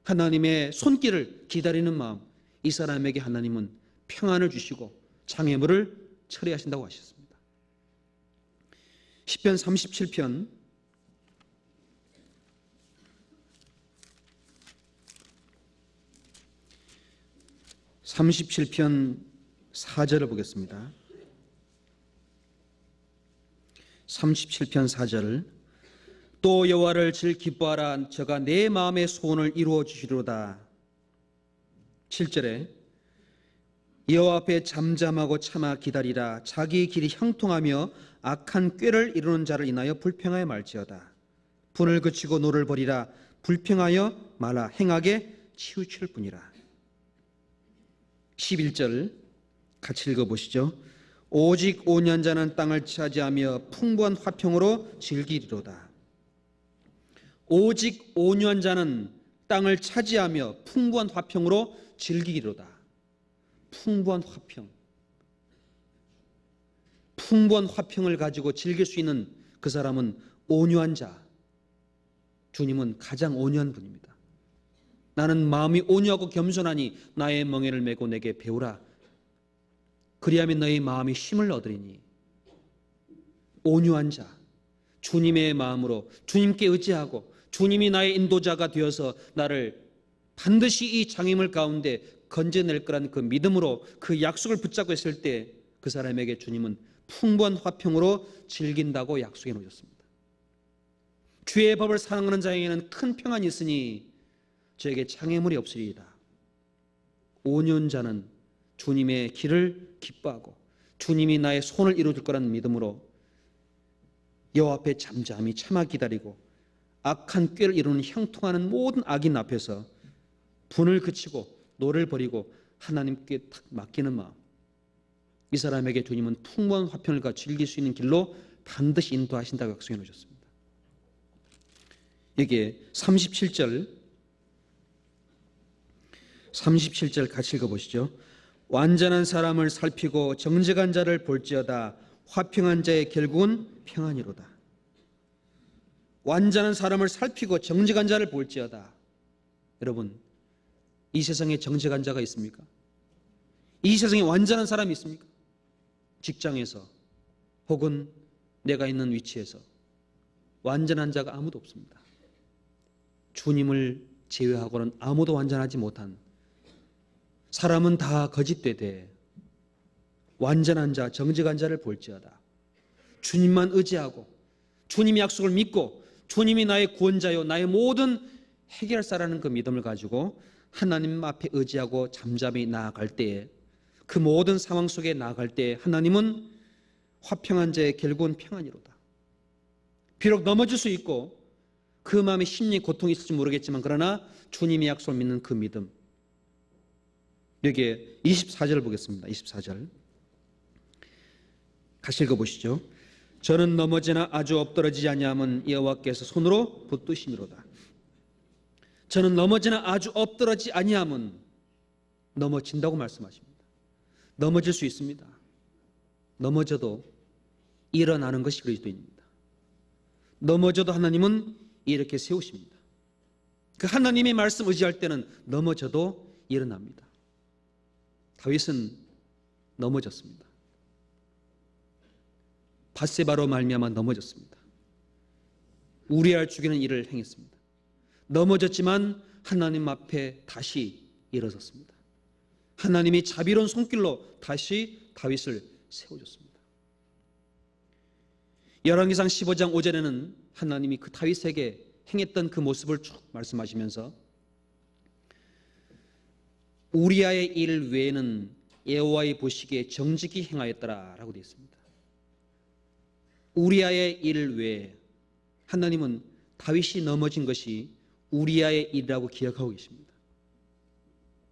하나님의 손길을 기다리는 마음, 이 사람에게 하나님은 평안을 주시고 장애물을 처리하신다고 하셨습니다. 시편 37편 4절을 보겠습니다. 37편 4절. 또 여호와를 질 기뻐하라. 저가 내 마음의 소원을 이루어 주시리로다. 7절에 여호와 앞에 잠잠하고 참아 기다리라. 자기 길이 형통하며 악한 꾀를 이루는 자를 인하여 불평하여 말지어다. 분을 그치고 노를 버리라. 불평하여 말라. 행하게 치우칠 뿐이라. 11절 같이 읽어보시죠. 오직 온유한자는 땅을 차지하며 풍부한 화평으로 즐기리로다. 오직 온유한 자는 땅을 차지하며 풍부한 화평으로 즐기리로다. 풍부한 화평, 풍부한 화평을 가지고 즐길 수 있는 그 사람은 온유한 자. 주님은 가장 온유한 분입니다. 나는 마음이 온유하고 겸손하니 나의 멍에를 메고 내게 배우라. 그리하면 너희 마음이 쉼을 얻으리니. 온유한 자, 주님의 마음으로 주님께 의지하고 주님이 나의 인도자가 되어서 나를 반드시 이 장애물 가운데 건져낼 거라는 그 믿음으로 그 약속을 붙잡고 있을 때 그 사람에게 주님은 풍부한 화평으로 즐긴다고 약속해 놓으셨습니다. 주의 법을 사랑하는 자에게는 큰 평안이 있으니 저에게 장애물이 없으리이다. 온유한 자는 주님의 길을 기뻐하고 주님이 나의 손을 이루어줄 거라는 믿음으로 여호와 앞에 잠잠히 참아 기다리고 악한 꾀를 이루는 형통하는 모든 악인 앞에서 분을 그치고 노를 버리고 하나님께 탁 맡기는 마음, 이 사람에게 주님은 풍부한 화평을 즐길 수 있는 길로 반드시 인도하신다고 약속해 놓으셨습니다. 여기에 37절 같이 읽어보시죠. 완전한 사람을 살피고 정직한 자를 볼지어다. 화평한 자의 결국은 평안이로다. 완전한 사람을 살피고 정직한 자를 볼지어다. 여러분, 이 세상에 정직한 자가 있습니까? 이 세상에 완전한 사람이 있습니까? 직장에서 혹은 내가 있는 위치에서 완전한 자가 아무도 없습니다. 주님을 제외하고는 아무도 완전하지 못한, 사람은 다 거짓되되 완전한 자, 정직한 자를 볼지어다. 주님만 의지하고 주님의 약속을 믿고 주님이 나의 구원자요 나의 모든 해결사라는 그 믿음을 가지고 하나님 앞에 의지하고 잠잠히 나아갈 때에 그 모든 상황 속에 나아갈 때 하나님은 화평한 자의 결국은 평안이로다. 비록 넘어질 수 있고 그 마음에 심리 고통이 있을지 모르겠지만 그러나 주님의 약속을 믿는 그 믿음. 여기에 24절 보겠습니다. 24절 같이 읽어보시죠. 저는 넘어지나 아주 엎드러지지 아니함은 여호와께서 손으로 붙드심이로다. 저는 넘어지나 아주 엎드러지지 아니함은 넘어진다고 말씀하십니다. 넘어질 수 있습니다. 넘어져도 일어나는 것이 그리스도입니다. 넘어져도 하나님은 이렇게 세우십니다. 그 하나님의 말씀 의지할 때는 넘어져도 일어납니다. 다윗은 넘어졌습니다. 밧세바로 말미암아 넘어졌습니다. 우리아를 죽이는 일을 행했습니다. 넘어졌지만 하나님 앞에 다시 일어섰습니다. 하나님이 자비로운 손길로 다시 다윗을 세워줬습니다. 열왕기상 15장 5절에는 하나님이 그 다윗에게 행했던 그 모습을 쭉 말씀하시면서 우리아의 일 외에는 여호와의 보시기에 정직히 행하였더라라고 되어 있습니다. 우리아의 일 외에 하나님은 다윗이 넘어진 것이 우리아의 일이라고 기억하고 계십니다.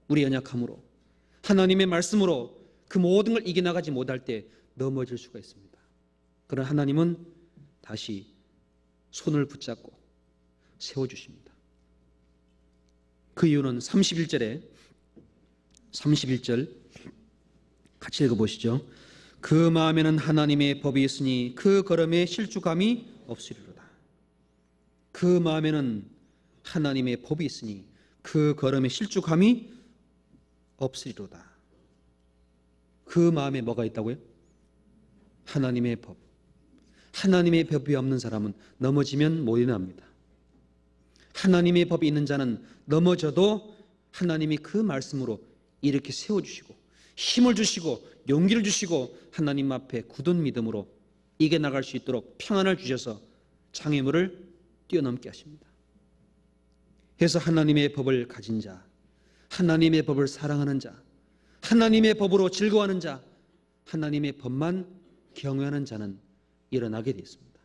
우리 연약함으로 하나님의 말씀으로 그 모든 걸 이겨나가지 못할 때 넘어질 수가 있습니다. 그러나 하나님은 다시 손을 붙잡고 세워주십니다. 그 이유는 31절 같이 읽어보시죠. 그 마음에는 하나님의 법이 있으니 그 걸음에 실족함이 없으리로다. 그 마음에는 하나님의 법이 있으니 그 걸음에 실족함이 없으리로다. 그 마음에 뭐가 있다고요? 하나님의 법. 하나님의 법이 없는 사람은 넘어지면 못 일어납니다. 하나님의 법이 있는 자는 넘어져도 하나님이 그 말씀으로 이렇게 세워주시고 힘을 주시고 용기를 주시고 하나님 앞에 굳은 믿음으로 이겨나갈 수 있도록 평안을 주셔서 장애물을 뛰어넘게 하십니다. 그래서 하나님의 법을 가진 자, 하나님의 법을 사랑하는 자, 하나님의 법으로 즐거워하는 자, 하나님의 법만 경외하는 자는 일어나게 되어 있습니다.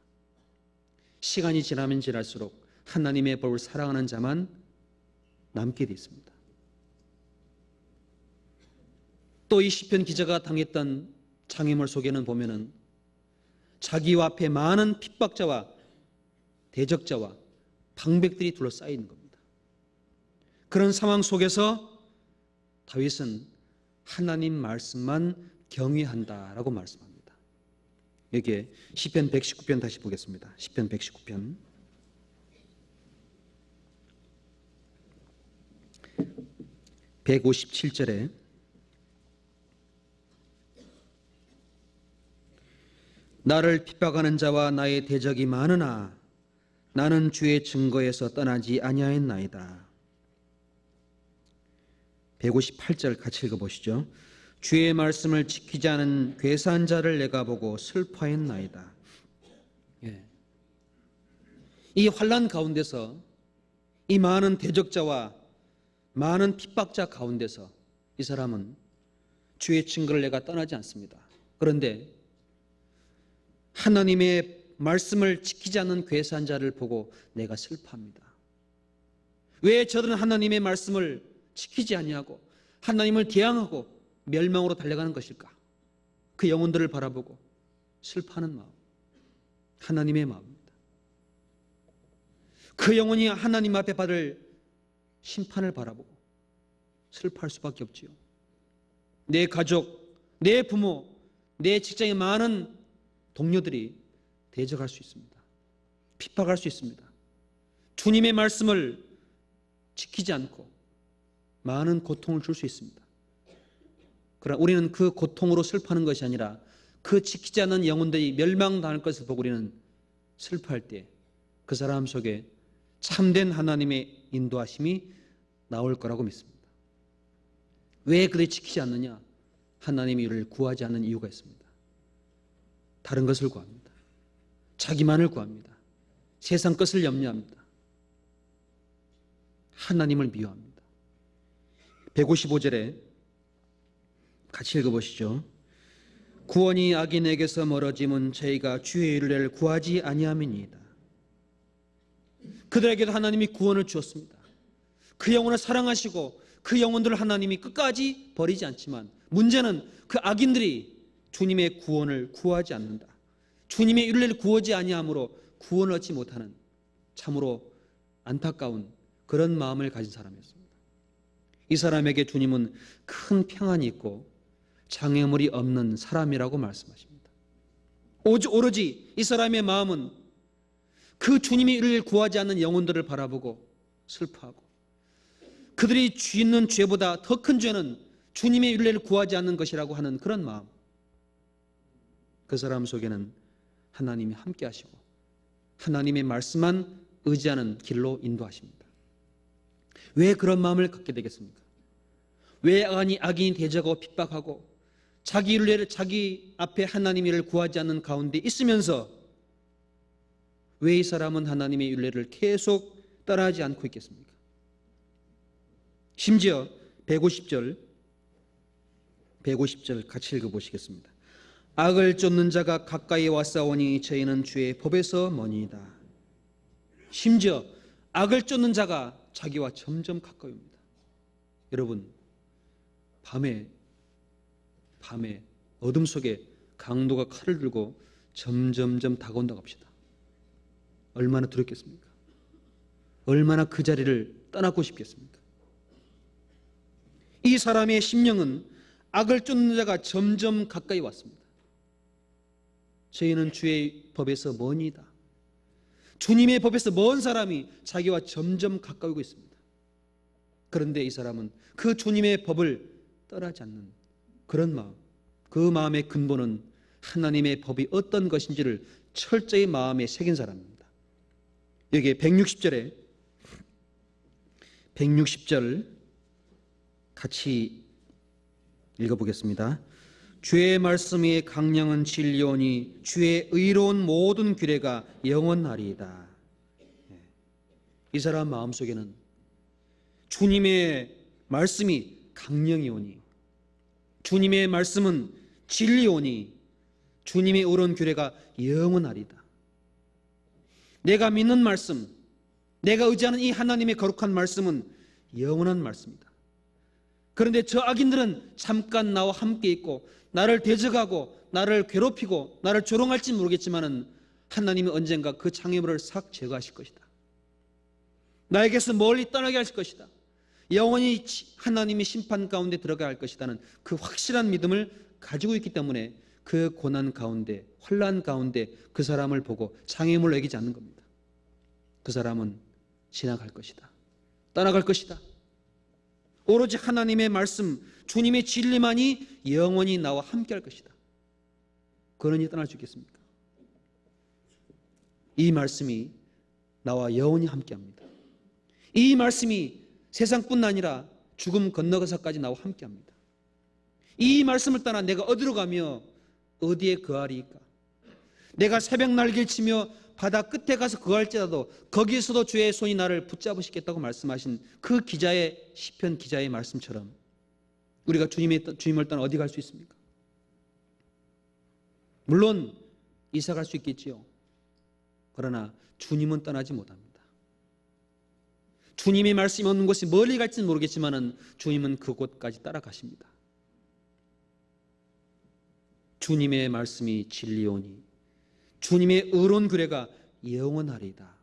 시간이 지나면 지날수록 하나님의 법을 사랑하는 자만 남게 되어 있습니다. 또 이 시편 기자가 당했던 장애물 속에는 보면은 자기와 앞에 많은 핍박자와 대적자와 방백들이 둘러싸여 있는 겁니다. 그런 상황 속에서 다윗은 하나님 말씀만 경외한다라고 말씀합니다. 여기에 시편 119편 다시 보겠습니다. 시편 119편 157절에 나를 핍박하는 자와 나의 대적이 많으나 나는 주의 증거에서 떠나지 아니하였나이다. 158절 같이 읽어보시죠. 주의 말씀을 지키지 않은 괴사한 자를 내가 보고 슬퍼했나이다. 이 환난 가운데서 이 많은 대적자와 많은 핍박자 가운데서 이 사람은 주의 증거를 내가 떠나지 않습니다. 그런데 하나님의 말씀을 지키지 않는 괴사한 자를 보고 내가 슬퍼합니다. 왜 저들은 하나님의 말씀을 지키지 아니하고 하나님을 대항하고 멸망으로 달려가는 것일까? 그 영혼들을 바라보고 슬퍼하는 마음, 하나님의 마음입니다. 그 영혼이 하나님 앞에 받을 심판을 바라보고 슬퍼할 수밖에 없지요. 내 가족, 내 부모, 내 직장의 많은 동료들이 대적할 수 있습니다. 핍박할 수 있습니다. 주님의 말씀을 지키지 않고 많은 고통을 줄 수 있습니다. 그러나 우리는 그 고통으로 슬퍼하는 것이 아니라 그 지키지 않는 영혼들이 멸망당할 것을 보고 우리는 슬퍼할 때 그 사람 속에 참된 하나님의 인도하심이 나올 거라고 믿습니다. 왜 그들이 지키지 않느냐? 하나님이 이를 구하지 않는 이유가 있습니다. 다른 것을 구합니다. 자기만을 구합니다. 세상 것을 염려합니다. 하나님을 미워합니다. 155절에 같이 읽어보시죠. 구원이 악인에게서 멀어짐은 저희가 주의 윤례를 구하지 아니함이니이다. 그들에게도 하나님이 구원을 주었습니다. 그 영혼을 사랑하시고 그 영혼들을 하나님이 끝까지 버리지 않지만 문제는 그 악인들이 주님의 구원을 구하지 않는다. 주님의 윤례를 구하지 아니함으로 구원을 얻지 못하는 참으로 안타까운 그런 마음을 가진 사람이었습니다. 이 사람에게 주님은 큰 평안이 있고 장애물이 없는 사람이라고 말씀하십니다. 오로지 이 사람의 마음은 그 주님의 일을 구하지 않는 영혼들을 바라보고 슬퍼하고 그들이 짓는 죄보다 더 큰 죄는 주님의 윤례를 구하지 않는 것이라고 하는 그런 마음. 그 사람 속에는 하나님이 함께 하시고 하나님의 말씀만 의지하는 길로 인도하십니다. 왜 그런 마음을 갖게 되겠습니까? 왜 악인이 대적하고 핍박하고 자기 윤례를 자기 앞에 하나님의 일을 구하지 않는 가운데 있으면서 왜 이 사람은 하나님의 윤례를 계속 따라하지 않고 있겠습니까? 심지어 150절 같이 읽어보시겠습니다. 악을 쫓는 자가 가까이 왔사오니 저희는 주의 법에서 머니이다. 심지어 악을 쫓는 자가 자기와 점점 가까이 옵니다. 여러분, 밤에 어둠 속에 강도가 칼을 들고 점점점 다가온다고 합시다. 얼마나 두렵겠습니까? 얼마나 그 자리를 떠나고 싶겠습니까? 이 사람의 심령은 악을 쫓는 자가 점점 가까이 왔습니다. 저희는 주의 법에서 머니다. 주님의 법에서 먼 사람이 자기와 점점 가까이고 있습니다. 그런데 이 사람은 그 주님의 법을 떠나지 않는 그런 마음, 그 마음의 근본은 하나님의 법이 어떤 것인지를 철저히 마음에 새긴 사람입니다. 여기에 160절 같이 읽어보겠습니다. 주의 말씀이 강량한 진리오니 주의 의로운 모든 규례가 영원하리이다. 이 사람 마음속에는 주님의 말씀이 강령이오니 주님의 말씀은 진리오니 주님의 의로운 규례가 영원하리이다. 내가 믿는 말씀, 내가 의지하는 이 하나님의 거룩한 말씀은 영원한 말씀이다. 그런데 저 악인들은 잠깐 나와 함께 있고 나를 대적하고 나를 괴롭히고 나를 조롱할지 모르겠지만은 하나님이 언젠가 그 장애물을 싹 제거하실 것이다. 나에게서 멀리 떠나게 하실 것이다. 영원히 하나님의 심판 가운데 들어가야 할 것이라는 그 확실한 믿음을 가지고 있기 때문에 그 고난 가운데, 환난 가운데 그 사람을 보고 장애물을 여기지 않는 겁니다. 그 사람은 지나갈 것이다. 떠나갈 것이다. 오로지 하나님의 말씀, 주님의 진리만이 영원히 나와 함께 할 것이다. 그러니 떠날 수 있겠습니까? 이 말씀이 나와 영원히 함께 합니다. 이 말씀이 세상뿐 아니라 죽음 건너가서까지 나와 함께 합니다. 이 말씀을 따라 내가 어디로 가며 어디에 거하리이까? 내가 새벽 날개를 치며 바다 끝에 가서 거할지라도 거기에서도 주의 손이 나를 붙잡으시겠다고 말씀하신 그 기자의 시편 기자의 말씀처럼 우리가 주님을 떠나 어디 갈 수 있습니까? 물론 이사 갈 수 있겠지요. 그러나 주님은 떠나지 못합니다. 주님의 말씀이 없는 곳이 멀리 갈지는 모르겠지만 주님은 그곳까지 따라가십니다. 주님의 말씀이 진리오니 주님의 의로운 규례가 영원하리이다.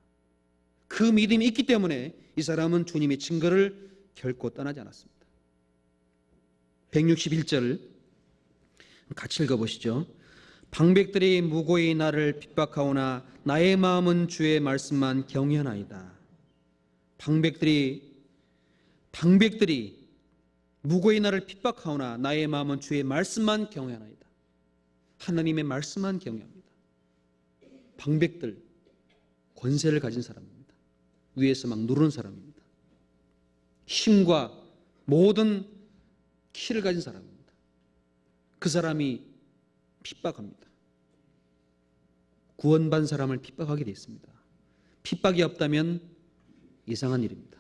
그 믿음이 있기 때문에 이 사람은 주님의 증거를 결코 떠나지 않았습니다. 161절 같이 읽어보시죠. 방백들이 무고히 나를 핍박하오나 나의 마음은 주의 말씀만 경외하나이다. 방백들이 무고히 나를 핍박하오나 나의 마음은 주의 말씀만 경외하나이다. 하나님의 말씀만 경외합니다. 방백들, 권세를 가진 사람입니다. 위에서 막 누르는 사람입니다. 힘과 모든 키를 가진 사람입니다. 그 사람이 핍박합니다. 구원받은 사람을 핍박하게 되어 있습니다. 핍박이 없다면 이상한 일입니다.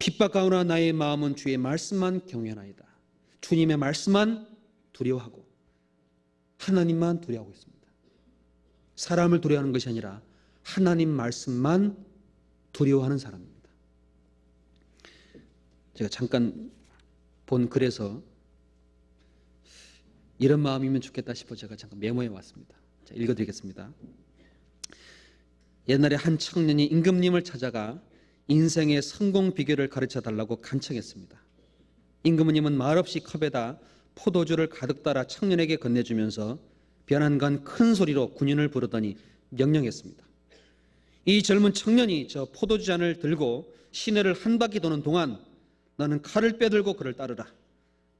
핍박하오나 나의 마음은 주의 말씀만 경외하나이다. 주님의 말씀만 두려워하고 하나님만 두려워하고 있습니다. 사람을 두려워하는 것이 아니라 하나님 말씀만 두려워하는 사람입니다. 제가 잠깐 본 글에서 이런 마음이면 좋겠다 싶어 제가 잠깐 메모해 왔습니다. 자, 읽어드리겠습니다. 옛날에 한 청년이 임금님을 찾아가 인생의 성공 비결을 가르쳐 달라고 간청했습니다. 임금님은 말없이 컵에다 포도주를 가득 따라 청년에게 건네주면서 변한간 큰 소리로 군인을 부르더니 명령했습니다. 이 젊은 청년이 저 포도주 잔을 들고 시내를 한 바퀴 도는 동안 너는 칼을 빼들고 그를 따르라.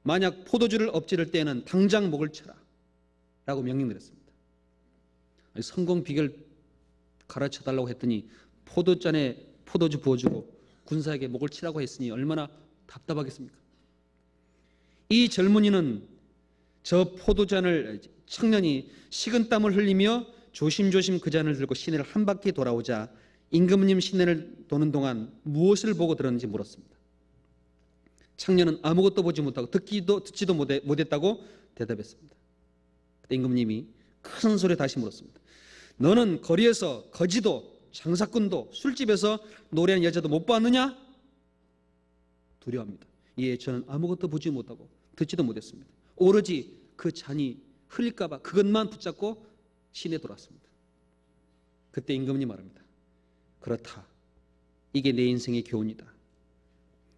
만약 포도주를 엎지를 때에는 당장 목을 쳐라 라고 명령드렸습니다. 성공 비결 가르쳐 달라고 했더니 포도잔에 포도주 부어주고 군사에게 목을 치라고 했으니 얼마나 답답하겠습니까? 이 젊은이는 저 포도잔을 청년이 식은땀을 흘리며 조심조심 그 잔을 들고 시내를 한 바퀴 돌아오자 임금님 시내를 도는 동안 무엇을 보고 들었는지 물었습니다. 청년은 아무것도 보지 못하고 듣지도 못했다고 대답했습니다. 그때 임금님이 큰 소리에 다시 물었습니다. 너는 거리에서 거지도 장사꾼도 술집에서 노래하는 여자도 못 봤느냐? 두려워합니다. 예, 저는 아무것도 보지 못하고 듣지도 못했습니다. 오로지 그 잔이 흘릴까 봐 그것만 붙잡고 시내에 돌아왔습니다. 그때 임금님 말합니다. 그렇다. 이게 내 인생의 교훈이다.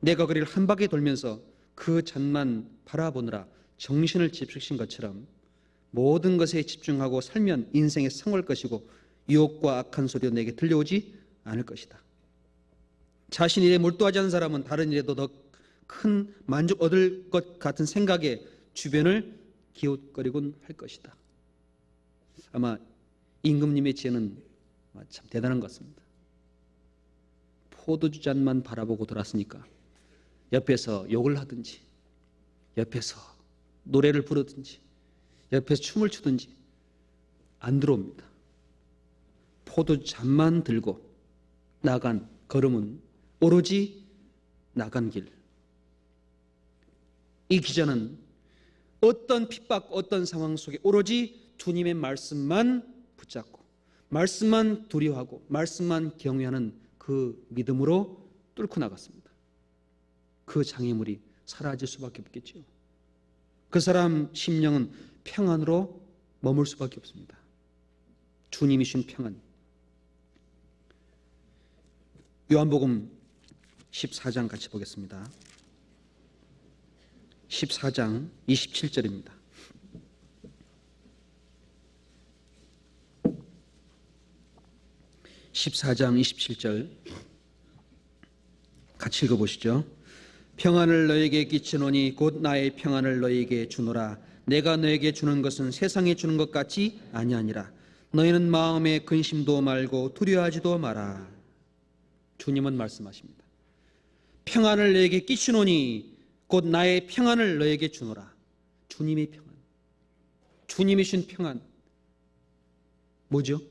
내가 거리를 한 바퀴 돌면서 그 잔만 바라보느라 정신을 집중신 것처럼 모든 것에 집중하고 살면 인생의 성할 것이고 유혹과 악한 소리도 내게 들려오지 않을 것이다. 자신 일에 몰두하지 않은 사람은 다른 일에도 더 큰 만족 얻을 것 같은 생각에 주변을 기웃거리곤 할 것이다. 아마 임금님의 지혜는 참 대단한 것 같습니다. 포도주 잔만 바라보고 돌았으니까 옆에서 욕을 하든지 옆에서 노래를 부르든지 옆에서 춤을 추든지 안 들어옵니다. 포도주 잔만 들고 나간 걸음은 오로지 나간 길. 이 기자는 어떤 핍박, 어떤 상황 속에 오로지 주님의 말씀만 붙잡고 말씀만 두려워하고 말씀만 경외하는 그 믿음으로 뚫고 나갔습니다. 그 장애물이 사라질 수밖에 없겠죠. 그 사람 심령은 평안으로 머물 수밖에 없습니다. 주님이 주신 평안. 요한복음 14장 같이 보겠습니다. 14장 27절입니다. (14장 27절) 같이 읽어보시죠. 평안을 너에게 끼치노니 곧 나의 평안을 너에게 주노라. 내가 너에게 주는 것은 세상에 주는 것 같이 아니하니라. 너희는 마음에 근심도 말고 두려워하지도 마라. 주님은 말씀하십니다. 평안을 너에게 끼치노니 곧 나의 평안을 너에게 주노라. 주님의 평안, 주님이 주신 평안 뭐죠?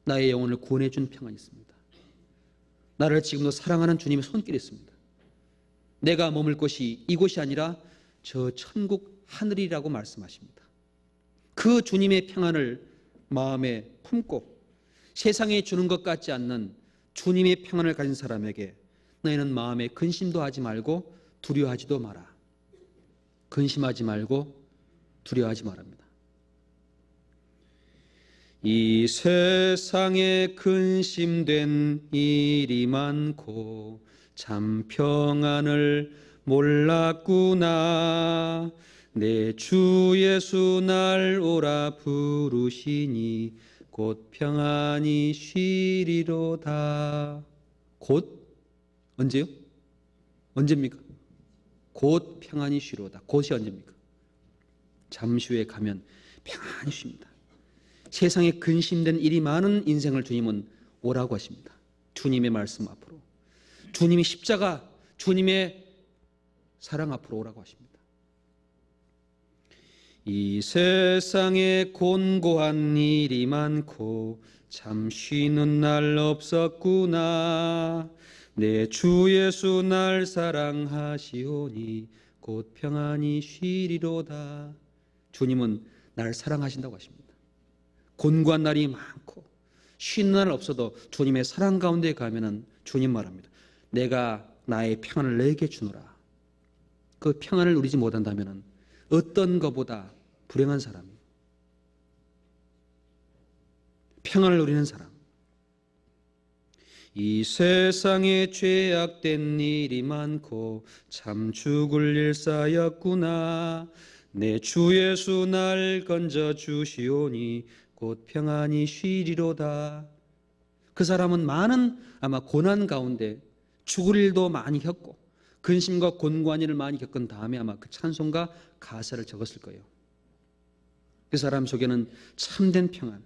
나의 영혼을 구원해 준 평안이 있습니다. 나를 지금도 사랑하는 주님의 손길이 있습니다. 내가 머물 곳이 이곳이 아니라 저 천국 하늘이라고 말씀하십니다. 그 주님의 평안을 마음에 품고 세상에 주는 것 같지 않는 주님의 평안을 가진 사람에게 너희는 마음에 근심도 하지 말고 두려워하지도 마라. 근심하지 말고 두려워하지 말랍니다. 이 세상에 근심된 일이 많고 참 평안을 몰랐구나. 내 주 예수 날 오라 부르시니 곧 평안히 쉬리로다. 곧 언제요? 언제입니까? 곧 평안히 쉬리로다. 곧이 언제입니까? 잠시 후에 가면 평안히 쉽니다. 세상에 근심된 일이 많은 인생을 주님은 오라고 하십니다. 주님의 말씀 앞으로, 주님의 십자가, 주님의 사랑 앞으로 오라고 하십니다. 이 세상에 곤고한 일이 많고 참 쉬는 날 없었구나. 내 주 예수 날 사랑하시오니 곧 평안히 쉬리로다. 주님은 날 사랑하신다고 하십니다. 곤고한 날이 많고 쉬는 날 없어도 주님의 사랑 가운데 가면은 주님 말합니다. 내가 나의 평안을 내게 주노라. 그 평안을 누리지 못한다면은 어떤 것보다 불행한 사람이에요. 평안을 누리는 사람. 이 세상에 죄악된 일이 많고 참 죽을 일 쌓였구나. 내 주 예수 날 건져 주시오니 곧 평안히 쉬리로다. 그 사람은 많은 아마 고난 가운데 죽을 일도 많이 겪고 근심과 곤고한 일을 많이 겪은 다음에 아마 그 찬송가 가사를 적었을 거예요. 그 사람 속에는 참된 평안,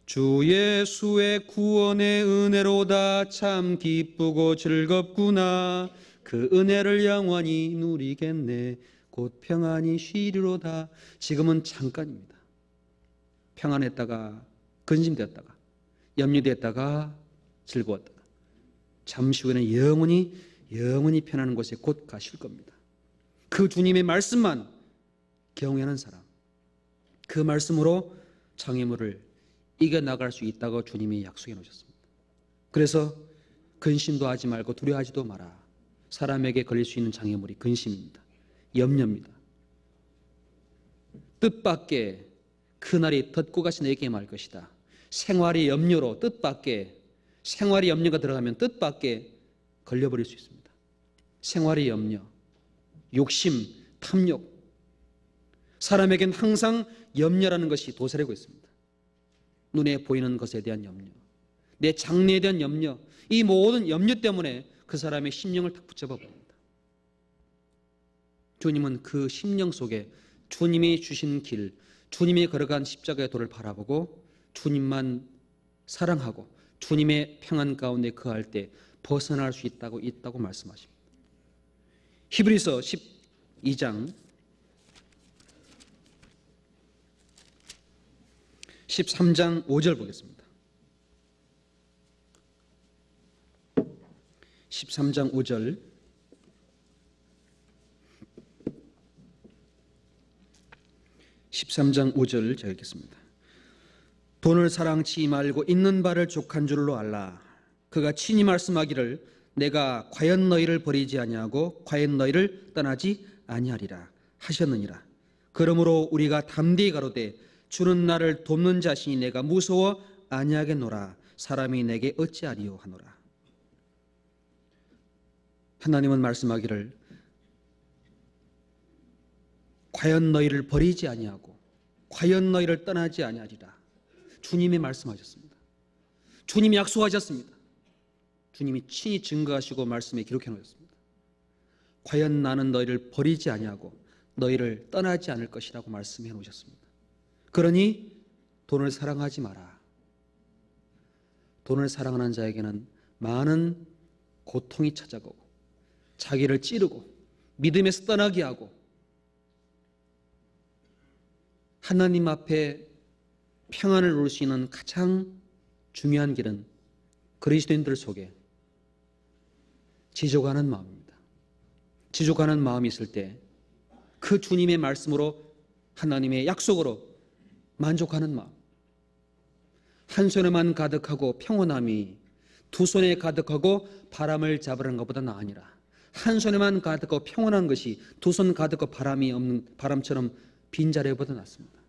주 예수의 구원의 은혜로다 참 기쁘고 즐겁구나. 그 은혜를 영원히 누리겠네. 곧 평안히 쉬리로다. 지금은 잠깐입니다. 평안했다가 근심되었다가 염려되었다가 즐거웠다가 잠시 후에는 영원히 편안한 곳에 곧 가실 겁니다. 그 주님의 말씀만 경외하는 사람, 그 말씀으로 장애물을 이겨나갈 수 있다고 주님이 약속해 놓으셨습니다. 그래서 근심도 하지 말고 두려워하지도 마라. 사람에게 걸릴 수 있는 장애물이 근심입니다. 염려입니다. 뜻밖의 그날이 덧고 가시 내게 말 것이다. 생활의 염려로 뜻밖의 생활의 염려가 들어가면 뜻밖의 걸려버릴 수 있습니다. 생활의 염려, 욕심, 탐욕. 사람에겐 항상 염려라는 것이 도사리고 있습니다. 눈에 보이는 것에 대한 염려, 내 장래에 대한 염려, 이 모든 염려 때문에 그 사람의 심령을 탁 붙잡아 버립니다. 주님은 그 심령 속에 주님이 주신 길, 주님이 걸어간 십자가의 도를 바라보고 주님만 사랑하고 주님의 평안 가운데 거할 때 벗어날 수 있다고 말씀하십니다. 히브리서 12장 13장 5절 보겠습니다. 13장 5절. 제가 읽겠습니다. 돈을 사랑치 말고 있는 바를 족한 줄로 알라. 그가 친히 말씀하기를 내가 과연 너희를 버리지 아니하고 과연 너희를 떠나지 아니하리라 하셨느니라. 그러므로 우리가 담대히 가로되 주는 나를 돕는 자신이 내가 무서워 아니하겠노라. 사람이 내게 어찌하리요 하노라. 하나님은 말씀하기를 과연 너희를 버리지 아니하고 과연 너희를 떠나지 아니하리라. 주님이 말씀하셨습니다. 주님이 약속하셨습니다. 주님이 친히 증거하시고 말씀에 기록해 놓으셨습니다. 과연 나는 너희를 버리지 아니하고 너희를 떠나지 않을 것이라고 말씀해 놓으셨습니다. 그러니 돈을 사랑하지 마라. 돈을 사랑하는 자에게는 많은 고통이 찾아오고 자기를 찌르고 믿음에서 떠나게 하고 하나님 앞에 평안을 누릴 수 있는 가장 중요한 길은 그리스도인들 속에 지족하는 마음입니다. 지족하는 마음이 있을 때 그 주님의 말씀으로 하나님의 약속으로 만족하는 마음, 한 손에만 가득하고 평온함이 두 손에 가득하고 바람을 잡으라는 것보다 나으니라. 한 손에만 가득하고 평온한 것이 두 손 가득하고 바람이 없는 바람처럼 빈자리보다 낫습니다.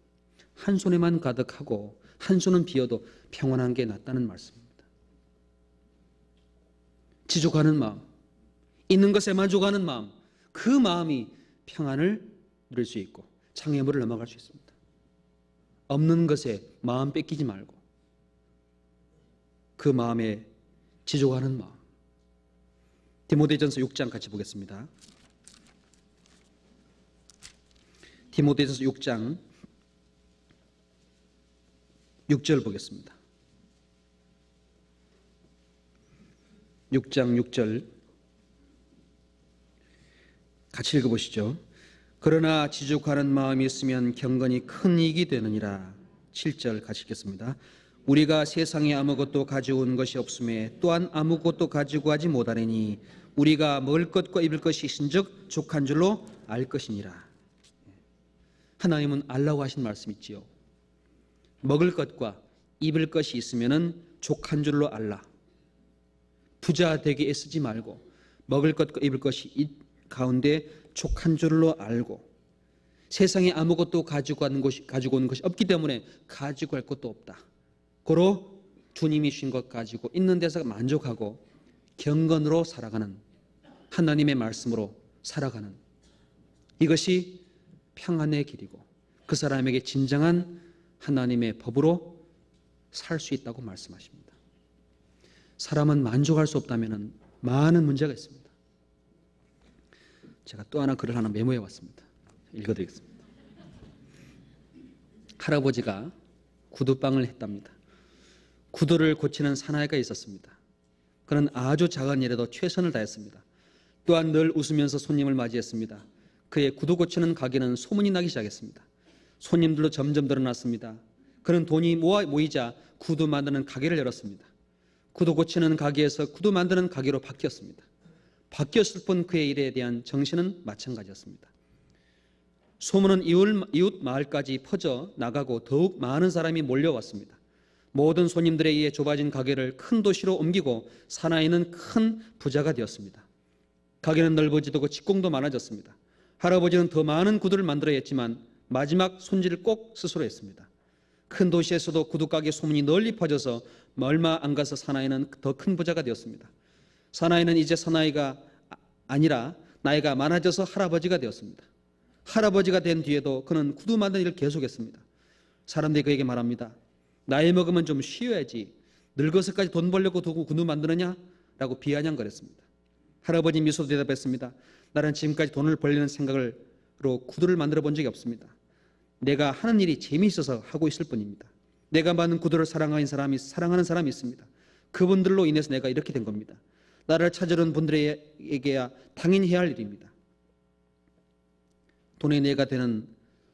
한 손에만 가득하고 한 손은 비어도 평온한 게 낫다는 말씀입니다. 지족하는 마음, 있는 것에 만족하는 마음, 그 마음이 평안을 누릴 수 있고 장애물을 넘어갈 수 있습니다. 없는 것에 마음 뺏기지 말고 그 마음에 지족하는 마음. 디모데전서 6장 같이 보겠습니다. 디모데전서 6장 6절 보겠습니다. 6장 6절 같이 읽어보시죠. 그러나 지족하는 마음이 있으면 경건이 큰 이익이 되느니라. 7절 같이 읽겠습니다. 우리가 세상에 아무것도 가지고 온 것이 없음에 또한 아무것도 가지고 가지 못하리니 우리가 먹을 것과 입을 것이 있은즉 족한 줄로 알 것이니라. 하나님은 알라고 하신 말씀 있지요. 먹을 것과 입을 것이 있으면은 족한 줄로 알라. 부자 되게 애쓰지 말고 먹을 것과 입을 것이 이 가운데 족한 줄로 알고, 세상에 아무것도 가지고 온 것이 없기 때문에 가지고 갈 것도 없다. 고로 주님이 주신 것 가지고 있는 데서 만족하고 경건으로 살아가는, 하나님의 말씀으로 살아가는, 이것이 평안의 길이고 그 사람에게 진정한 하나님의 법으로 살 수 있다고 말씀하십니다. 사람은 만족할 수 없다면 많은 문제가 있습니다. 제가 또 하나 글을 하나 메모해 왔습니다. 읽어드리겠습니다. 할아버지가 구두방을 했답니다. 구두를 고치는 사나이가 있었습니다. 그는 아주 작은 일에도 최선을 다했습니다. 또한 늘 웃으면서 손님을 맞이했습니다. 그의 구두 고치는 가게는 소문이 나기 시작했습니다. 손님들도 점점 늘어났습니다. 그는 돈이 모이자 구두 만드는 가게를 열었습니다. 구두 고치는 가게에서 구두 만드는 가게로 바뀌었습니다. 바뀌었을 뿐 그의 일에 대한 정신은 마찬가지였습니다. 소문은 이웃 마을까지 퍼져 나가고 더욱 많은 사람이 몰려왔습니다. 모든 손님들에 의해 좁아진 가게를 큰 도시로 옮기고 사나이는 큰 부자가 되었습니다. 가게는 넓어지고 직공도 많아졌습니다. 할아버지는 더 많은 구두를 만들어야 했지만 마지막 손질을 꼭 스스로 했습니다. 큰 도시에서도 구두가게 소문이 널리 퍼져서 얼마 안 가서 사나이는 더 큰 부자가 되었습니다. 사나이는 이제 사나이가 아니라 나이가 많아져서 할아버지가 되었습니다. 할아버지가 된 뒤에도 그는 구두 만드는 일을 계속했습니다. 사람들이 그에게 말합니다. 나이 먹으면 좀 쉬어야지, 늙어서까지 돈 벌려고 구두 만드느냐? 라고 비아냥거렸습니다. 할아버지 미소로 대답했습니다. 나는 지금까지 돈을 벌리는 생각으로 구두를 만들어 본 적이 없습니다. 내가 하는 일이 재미있어서 하고 있을 뿐입니다. 내가 만든 구두를 사랑하는 사람이 있습니다. 그분들로 인해서 내가 이렇게 된 겁니다. 나를 찾으러 온 분들에게야 당연히 해야 할 일입니다. 돈의 내가 되는,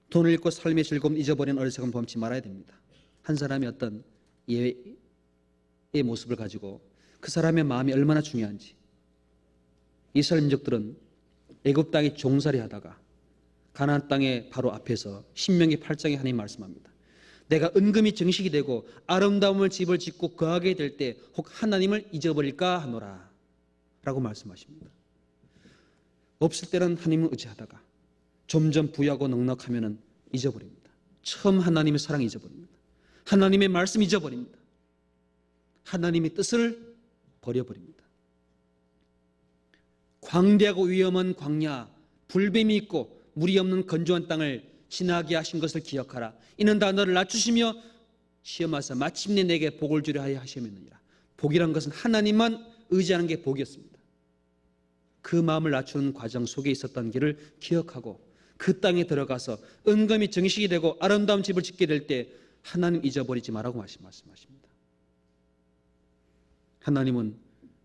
돈을 잃고 삶의 즐거움 잊어버리는 어리석은 범치 말아야 됩니다. 한 사람이 어떤 예의 모습을 가지고 그 사람의 마음이 얼마나 중요한지. 이스라엘 민족들은 애굽 땅에 종살이 하다가 가나안 땅의 바로 앞에서 신명기 8장에 하나님 말씀합니다. 내가 은금이 정식이 되고 아름다움을 집을 짓고 거하게 될 때 혹 하나님을 잊어버릴까 하노라 라고 말씀하십니다. 없을 때는 하나님을 의지하다가 점점 부유하고 넉넉하면 잊어버립니다. 처음 하나님의 사랑 잊어버립니다. 하나님의 말씀 잊어버립니다. 하나님의 뜻을 버려버립니다. 광대하고 위험한 광야, 불뱀이 있고 물이 없는 건조한 땅을 지나게 하신 것을 기억하라. 이는 다 너를 낮추시며 시험하사 마침내 내게 복을 주려 하여 하시옵느니라. 복이란 것은 하나님만 의지하는 게 복이었습니다. 그 마음을 낮추는 과정 속에 있었던 길을 기억하고 그 땅에 들어가서 은금이 정식이 되고 아름다운 집을 짓게 될 때 하나님 잊어버리지 말라고 말씀하십니다. 하나님은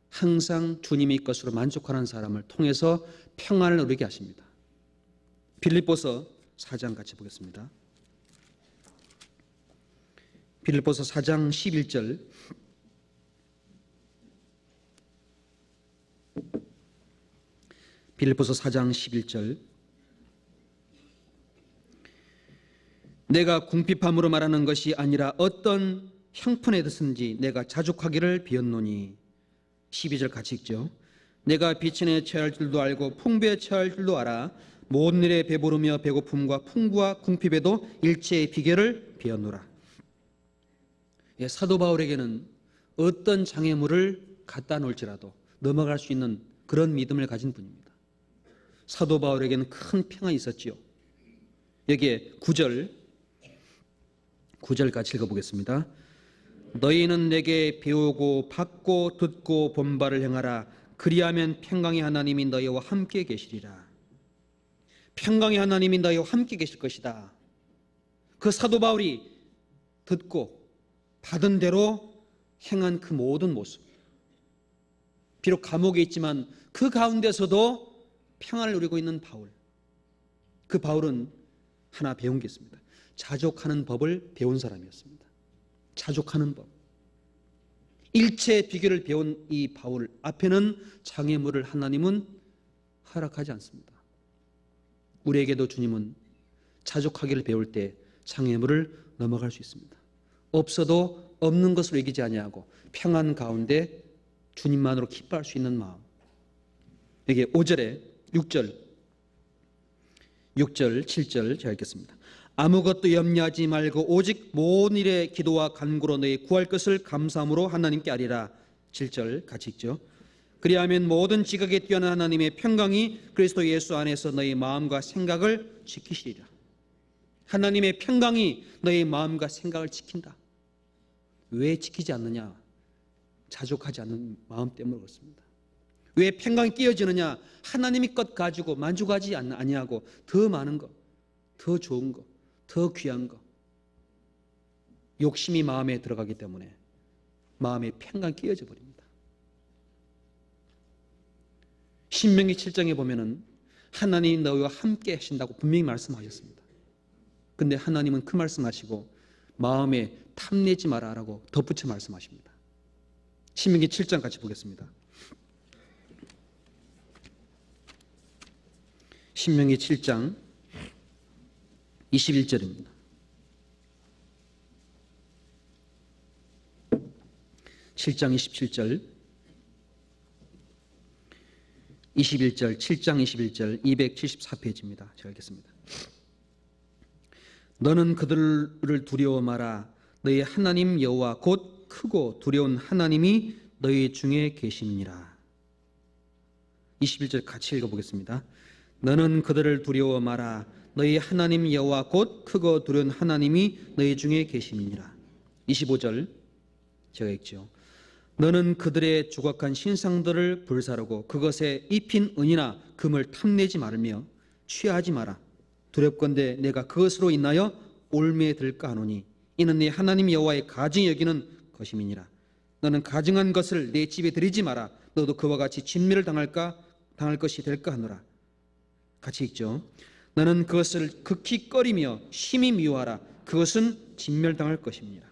항상 주님의 것으로 만족하는 사람을 통해서 평안을 누리게 하십니다. 빌립보서 4장 같이 보겠습니다. 빌립보서 4장 11절. 빌립보서 4장 11절. 내가 궁핍함으로 말하는 것이 아니라 어떤 형편에 든지 내가 자족하기를 비었노니. 12절 같이 읽죠. 내가 비천에 처할 줄도 알고 풍부에 처할 줄도 알아. 모든 일에 배부르며 배고픔과 풍부와 궁핍에도 일체의 비결을 비었노라. 사도 바울에게는 어떤 장애물을 갖다 놓을지라도 넘어갈 수 있는 그런 믿음을 가진 분입니다. 사도 바울에게는 큰 평안이 있었지요. 여기에 9절 같이 읽어보겠습니다. 너희는 내게 배우고 받고 듣고 본 바를 행하라. 그리하면 평강의 하나님이 너희와 함께 계시리라. 평강의 하나님이 너희와 함께 계실 것이다. 그 사도 바울이 듣고 받은 대로 행한 그 모든 모습, 비록 감옥에 있지만 그 가운데서도 평안을 누리고 있는 바울. 그 바울은 하나 배운 게 있습니다. 자족하는 법을 배운 사람이었습니다. 자족하는 법. 일체 비결을 배운 이 바울 앞에는 장애물을 하나님은 허락하지 않습니다. 우리에게도 주님은 자족하기를 배울 때 장애물을 넘어갈 수 있습니다. 없어도 없는 것으로 이기지 아니하고 평안 가운데 주님만으로 기뻐할 수 있는 마음. 여기 5절에 6절, 7절 제가 읽겠습니다. 아무것도 염려하지 말고 오직 모든 일에 기도와 간구로 너희 구할 것을 감사함으로 하나님께 아리라. 7절 같이 읽죠. 그리하면 모든 지각에 뛰어난 하나님의 평강이 그리스도 예수 안에서 너희 마음과 생각을 지키시리라. 하나님의 평강이 너희 마음과 생각을 지킨다. 왜 지키지 않느냐? 자족하지 않는 마음 때문에 그렇습니다. 왜 평강이 끼어지느냐? 하나님의 것 가지고 만족하지 아니하고 더 많은 것, 더 좋은 것, 더 귀한 것, 욕심이 마음에 들어가기 때문에 마음의 평강이 끼어져 버립니다. 신명기 7장에 보면은 하나님이 너희와 함께 하신다고 분명히 말씀하셨습니다. 근데 하나님은 그 말씀하시고 마음에 탐내지 마라라고 덧붙여 말씀하십니다. 신명기 7장 같이 보겠습니다. 신명기 7장 21절입니다. (7장 27절) 21절, 7장 21절, 274페이지입니다. 제가 읽겠습니다. 너는 그들을 두려워 마라. 너희 하나님 여호와 곧 크고 두려운 하나님이 너희 중에 계시니라. 21절 같이 읽어보겠습니다. 너는 그들을 두려워 마라. 너희 하나님 여호와 곧 크고 두려운 하나님이 너희 중에 계시니라. 25절 제가 읽죠. 너는 그들의 조각한 신상들을 불사르고 그것에 입힌 은이나 금을 탐내지 말며 취하지 마라. 두렵건대 내가 그것으로 인하여 올매에 들까 하노니 이는 네 하나님 여호와의 가증히 여기는 것임이니라. 너는 가증한 것을 내 집에 들이지 마라. 너도 그와 같이 진멸을 당할 것이 될까 하노라. 같이 읽죠. 너는 그것을 극히 꺼리며 심히 미워하라. 그것은 진멸당할 것입니다.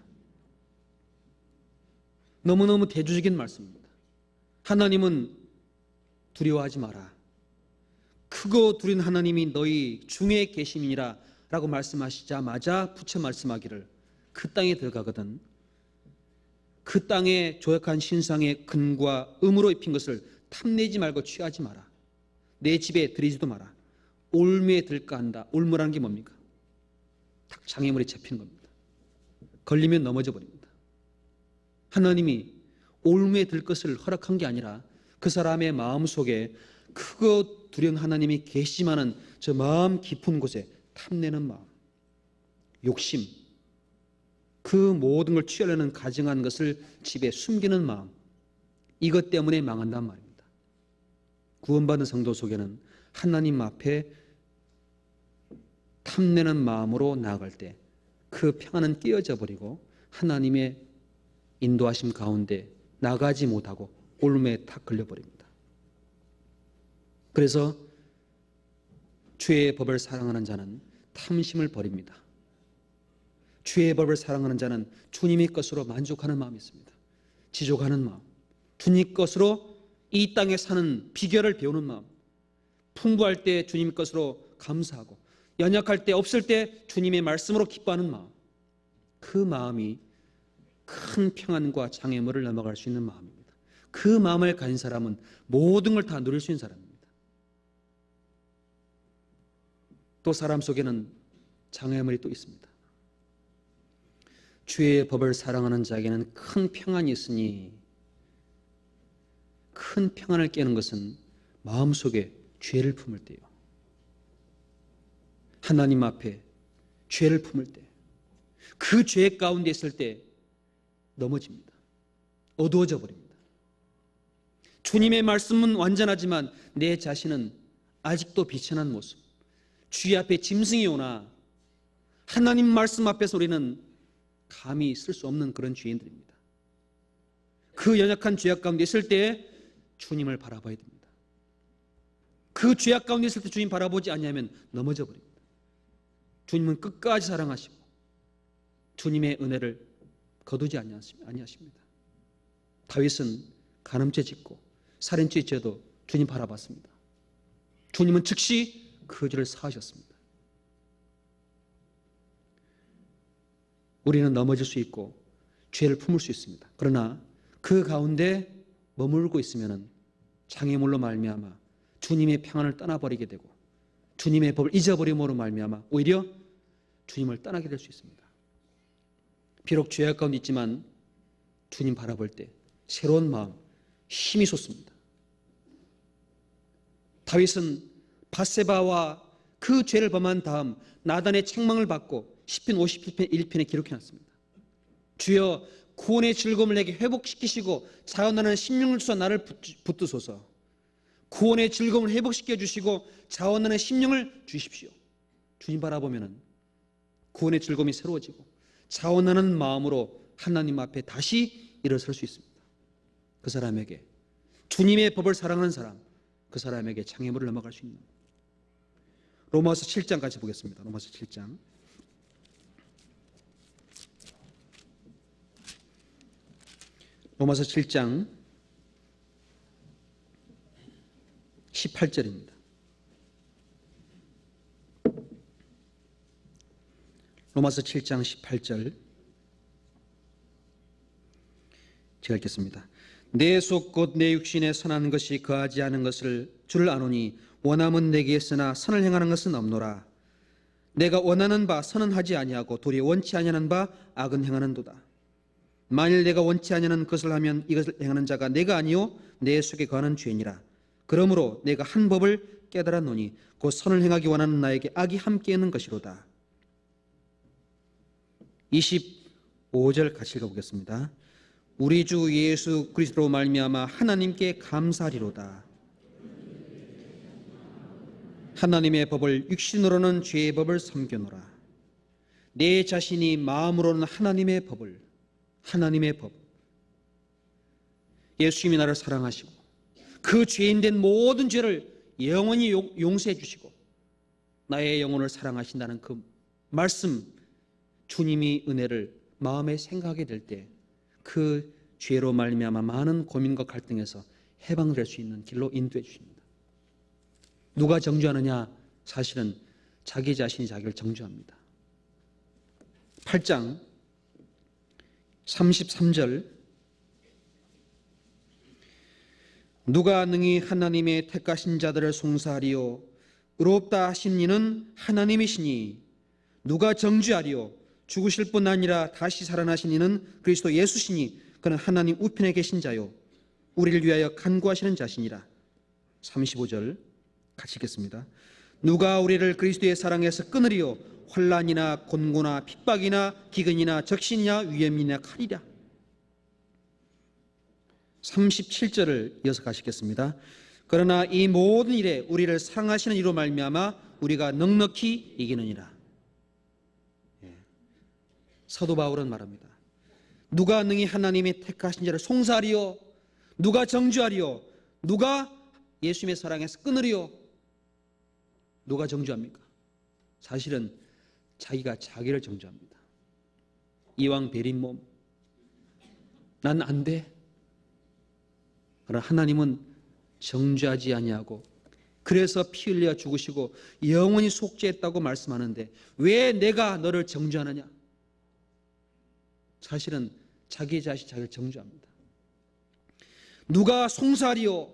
너무너무 대조적인 말씀입니다. 하나님은 두려워하지 마라. 크고 두린 하나님이 너희 중에 계심이니라 라고 말씀하시자마자 붙여 말씀하기를 그 땅에 들어가거든 그 땅에 조약한 신상의 금과 음으로 입힌 것을 탐내지 말고 취하지 마라. 내 집에 들이지도 마라. 올무에 들까 한다. 올무라는 게 뭡니까? 딱 장애물에 잡히는 겁니다. 걸리면 넘어져 버립니다. 하나님이 올무에 들 것을 허락한 게 아니라 그 사람의 마음속에 크고 두려운 하나님이 계시지만은 저 마음 깊은 곳에 탐내는 마음, 욕심, 그 모든 걸 취하려는 가증한 것을 집에 숨기는 마음, 이것 때문에 망한단 말입니다. 구원받은 성도 속에는 하나님 앞에 탐내는 마음으로 나아갈 때 그 평안은 끼어져 버리고 하나님의 인도하심 가운데 나가지 못하고 올무에 탁 걸려버립니다. 그래서 주의 법을 사랑하는 자는 탐심을 버립니다. 주의 법을 사랑하는 자는 주님의 것으로 만족하는 마음이 있습니다. 지족하는 마음, 주님 것으로 이 땅에 사는 비결을 배우는 마음, 풍부할 때 주님 것으로 감사하고 연약할 때 없을 때 주님의 말씀으로 기뻐하는 마음, 그 마음이 큰 평안과 장애물을 넘어갈 수 있는 마음입니다. 그 마음을 가진 사람은 모든 걸 다 누릴 수 있는 사람입니다. 또 사람 속에는 장애물이 또 있습니다. 주의 법을 사랑하는 자에게는 큰 평안이 있으니 큰 평안을 깨는 것은 마음속에 죄를 품을 때요. 하나님 앞에 죄를 품을 때, 그 죄 가운데 있을 때 넘어집니다. 어두워져 버립니다. 주님의 말씀은 완전하지만 내 자신은 아직도 비천한 모습, 주의 앞에 짐승이 오나 하나님 말씀 앞에서 우리는 감히 쓸 수 없는 그런 죄인들입니다. 그 연약한 죄악 가운데 있을 때 주님을 바라봐야 됩니다. 그 죄악 가운데 있을 때 주님 바라보지 않냐면 넘어져 버립니다. 주님은 끝까지 사랑하시고 주님의 은혜를 거두지 아니하십니다. 다윗은 간음죄 짓고 살인죄 죄도 주님 바라봤습니다. 주님은 즉시 그 죄를 사하셨습니다. 우리는 넘어질 수 있고 죄를 품을 수 있습니다. 그러나 그 가운데 머물고 있으면 장애물로 말미암아 주님의 평안을 떠나버리게 되고 주님의 법을 잊어버림으로 말미암아 오히려 주님을 떠나게 될 수 있습니다. 비록 죄악 가운데 있지만 주님 바라볼 때 새로운 마음, 힘이 솟습니다. 다윗은 밧세바와 그 죄를 범한 다음 나단의 책망을 받고 시편 57편 1편에 기록해놨습니다. 주여 구원의 즐거움을 내게 회복시키시고 자원하는 심령을 주사 나를 붙드소서. 구원의 즐거움을 회복시켜 주시고 자원하는 심령을 주십시오. 주님 바라보면 구원의 즐거움이 새로워지고 자원하는 마음으로 하나님 앞에 다시 일어설 수 있습니다. 그 사람에게 주님의 법을 사랑하는 사람, 그 사람에게 장애물을 넘어갈 수 있는 로마서 7장 같이 보겠습니다. 로마서 7장 로마서 7장 18절입니다. 로마서 7장 18절 제가 읽겠습니다. 내 속 곧 내 육신에 선한 것이 거하지 않은 것을 주를 아노니 원함은 내게 있으나 선을 행하는 것은 없노라. 내가 원하는 바 선은 하지 아니하고 도리어 원치 아니하는 바 악은 행하는도다. 만일 내가 원치 아니하는 것을 하면 이것을 행하는 자가 내가 아니요 내 속에 거하는 죄니라. 그러므로 내가 한 법을 깨달았노니 곧 선을 행하기 원하는 나에게 악이 함께 있는 것이로다. 25절 같이 읽어보겠습니다. 우리 주 예수 그리스도로 말미암아 하나님께 감사하리로다. 하나님의 법을 육신으로는 죄의 법을 섬겨노라. 내 자신이 마음으로는 하나님의 법, 예수님이 나를 사랑하시고 그 죄인된 모든 죄를 영원히 용서해 주시고 나의 영혼을 사랑하신다는 그 말씀, 주님이 은혜를 마음에 생각하게 될 때 그 죄로 말미암아 많은 고민과 갈등에서 해방될 수 있는 길로 인도해 주십니다. 누가 정죄하느냐? 사실은 자기 자신이 자기를 정죄합니다. 8장 33절 누가 능히 하나님의 택하신 자들을 송사하리요 의롭다 하신 이는 하나님이시니 누가 정죄하리요 죽으실 뿐 아니라 다시 살아나신 이는 그리스도 예수시니 그는 하나님 우편에 계신 자요 우리를 위하여 간구하시는 자시니라. 35절 같이 읽겠습니다. 누가 우리를 그리스도의 사랑에서 끊으리요 환난이나 곤고나 핍박이나 기근이나 적신이나 위험이나 칼이랴. 37절을 이어서 가시겠습니다. 그러나 이 모든 일에 우리를 사랑하시는 이로 말미암아 우리가 넉넉히 이기느니라. 사도 바울은 말합니다. 누가 능히 하나님의 택하신 자를 송사하리요 누가 정죄하리요 누가 예수님의 사랑에서 끊으리요 누가 정죄합니까? 사실은 자기가 자기를 정죄합니다. 이왕 베린 몸 난 안 돼. 그러나 하나님은 정죄하지 아니하고 그래서 피 흘려 죽으시고 영원히 속죄했다고 말씀하는데 왜 내가 너를 정죄하느냐? 사실은 자기 자신 자기를 정죄합니다. 누가 송사하리요?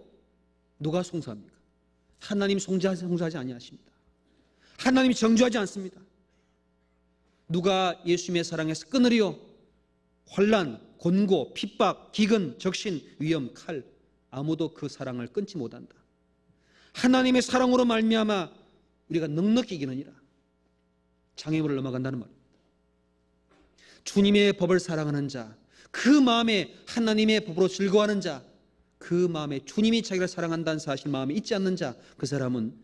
누가 송사합니까? 하나님 송사하지 아니하십니다. 하나님이 정죄하지 않습니다. 누가 예수님의 사랑에서 끊으리요? 환난, 곤고, 핍박, 기근, 적신, 위험, 칼 아무도 그 사랑을 끊지 못한다. 하나님의 사랑으로 말미암아 우리가 넉넉히 이기느니라. 장애물을 넘어간다는 말입니다. 주님의 법을 사랑하는 자, 그 마음에 하나님의 법으로 즐거워하는 자, 그 마음에 주님이 자기를 사랑한다는 사실 마음에 있지 않는 자, 그 사람은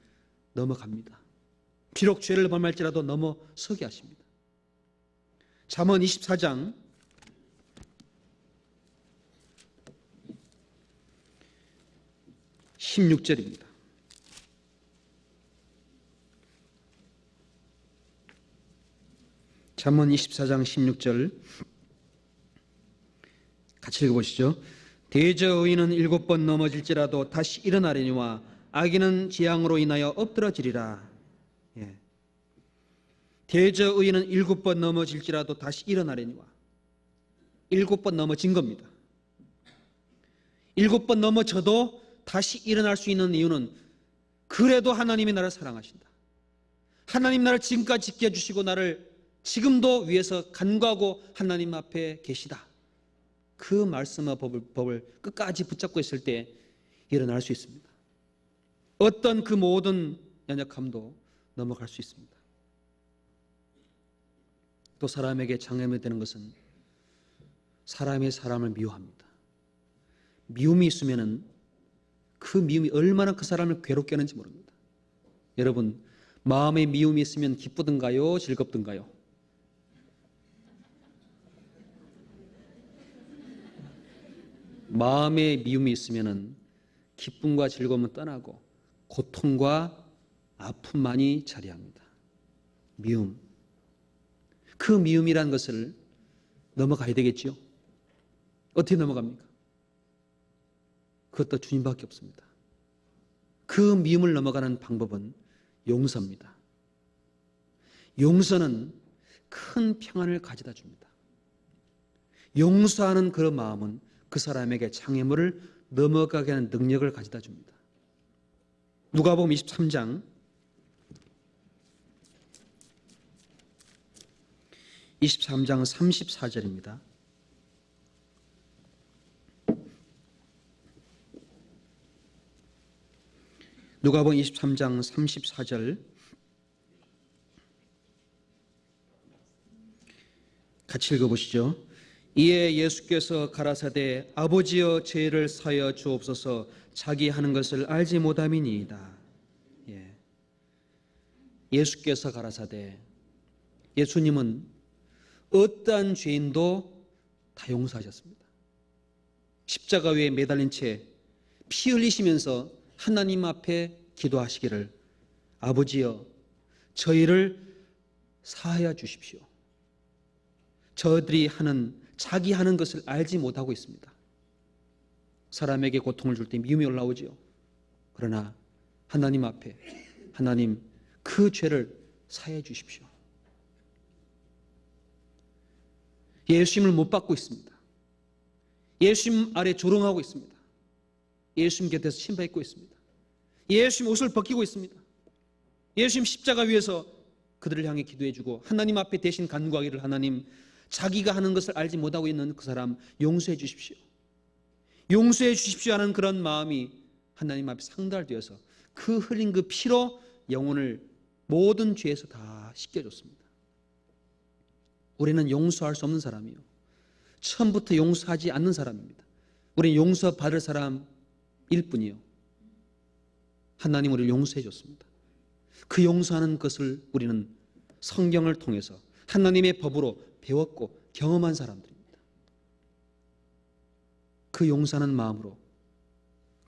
넘어갑니다. 비록 죄를 범할지라도 넘어서게 하십니다. 잠언 24장 16절입니다. 잠언 24장 16절 같이 읽어보시죠. 대저 의인은 7번 넘어질지라도 다시 일어나려니와 악인은 재앙으로 인하여 엎드러지리라. 예. 대저 의인은 7번 넘어질지라도 다시 일어나려니와. 7번 넘어진 겁니다. 7번 넘어져도 다시 일어날 수 있는 이유는 그래도 하나님이 나를 사랑하신다. 하나님 나를 지금까지 지켜주시고 나를 지금도 위해서 간구하고 하나님 앞에 계시다. 그 말씀과 법을 끝까지 붙잡고 있을 때 일어날 수 있습니다. 어떤 그 모든 연약함도 넘어갈 수 있습니다. 또 사람에게 장애물이 되는 것은 사람이 사람을 미워합니다. 미움이 있으면은 그 미움이 얼마나 그 사람을 괴롭게 하는지 모릅니다. 여러분, 마음에 미움이 있으면 기쁘든가요? 즐겁든가요? 마음에 미움이 있으면 기쁨과 즐거움은 떠나고 고통과 아픔만이 자리합니다. 미움. 그 미움이란 것을 넘어가야 되겠지요. 어떻게 넘어갑니까? 그것도 주님밖에 없습니다. 그 미움을 넘어가는 방법은 용서입니다. 용서는 큰 평안을 가져다 줍니다. 용서하는 그런 마음은 그 사람에게 장애물을 넘어가게 하는 능력을 가져다 줍니다. 누가복음 23장 34절입니다. 누가복음 23장 34절 같이 읽어보시죠. 이에 예수께서 가라사대 아버지여 죄를 사하여 주옵소서 자기 하는 것을 알지 못함이니이다. 예. 예수께서 가라사대 예수님은 어떠한 죄인도 다 용서하셨습니다. 십자가 위에 매달린 채 피 흘리시면서 하나님 앞에 기도하시기를 아버지여 저희를 사하여 주십시오. 저들이 자기 하는 것을 알지 못하고 있습니다. 사람에게 고통을 줄 때 미움이 올라오지요. 그러나 하나님 앞에 하나님 그 죄를 사해 주십시오. 예수님을 못 받고 있습니다. 예수님 아래 조롱하고 있습니다. 예수님 곁에서 침뱉고 있습니다. 예수님 옷을 벗기고 있습니다. 예수님 십자가 위에서 그들을 향해 기도해주고 하나님 앞에 대신 간구하기를 하나님 자기가 하는 것을 알지 못하고 있는 그 사람 용서해 주십시오. 용서해 주십시오 하는 그런 마음이 하나님 앞에 상달되어서 그 흘린 그 피로 영혼을 모든 죄에서 다 씻겨줬습니다. 우리는 용서할 수 없는 사람이요. 처음부터 용서하지 않는 사람입니다. 우리는 용서받을 사람일 뿐이요. 하나님 우리를 용서해 줬습니다. 그 용서하는 것을 우리는 성경을 통해서 하나님의 법으로 배웠고 경험한 사람들입니다. 그 용서하는 마음으로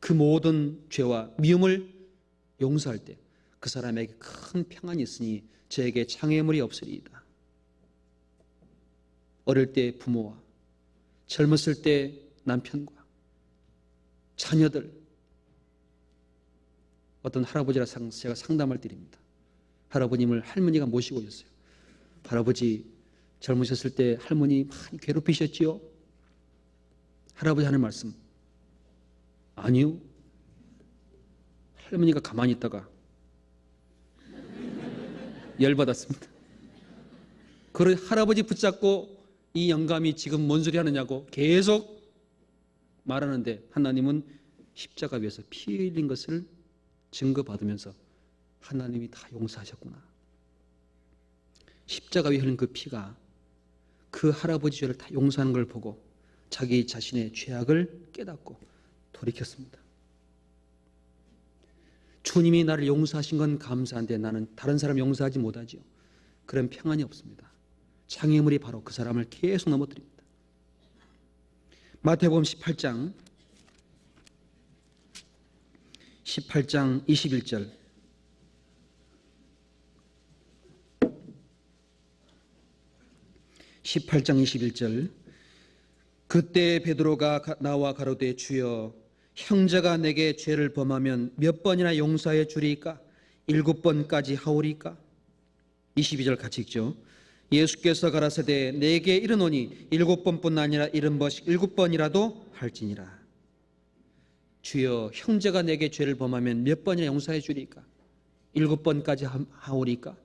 그 모든 죄와 미움을 용서할 때 그 사람에게 큰 평안이 있으니 저에게 장애물이 없으리이다. 어릴 때 부모와 젊었을 때 남편과 자녀들 어떤 할아버지라 제가 상담을 드립니다. 할아버님을 할머니가 모시고 오셨어요. 할아버지 젊으셨을 때 할머니 많이 괴롭히셨지요? 할아버지 하는 말씀 아니요. 할머니가 가만히 있다가 열받았습니다. 그 할아버지 붙잡고 이 영감이 지금 뭔 소리 하느냐고 계속 말하는데 하나님은 십자가 위에서 피 흘린 것을 증거받으면서 하나님이 다 용서하셨구나. 십자가 위에 흘린 그 피가 그 할아버지 죄를 다 용서하는 걸 보고 자기 자신의 죄악을 깨닫고 돌이켰습니다. 주님이 나를 용서하신 건 감사한데 나는 다른 사람 용서하지 못하지요. 그런 평안이 없습니다. 장애물이 바로 그 사람을 계속 넘어뜨립니다. 마태복음 18장 21절 그때 베드로가 나와 가로되 주여 형제가 내게 죄를 범하면 몇 번이나 용서해 주리이까? 7번까지 하오리까? 22절 같이 읽죠. 예수께서 가라사대 내게 이르노니 7번뿐 아니라 7번이라도 할지니라. 주여 형제가 내게 죄를 범하면 몇 번이나 용서해 주리이까? 7번까지 하오리까?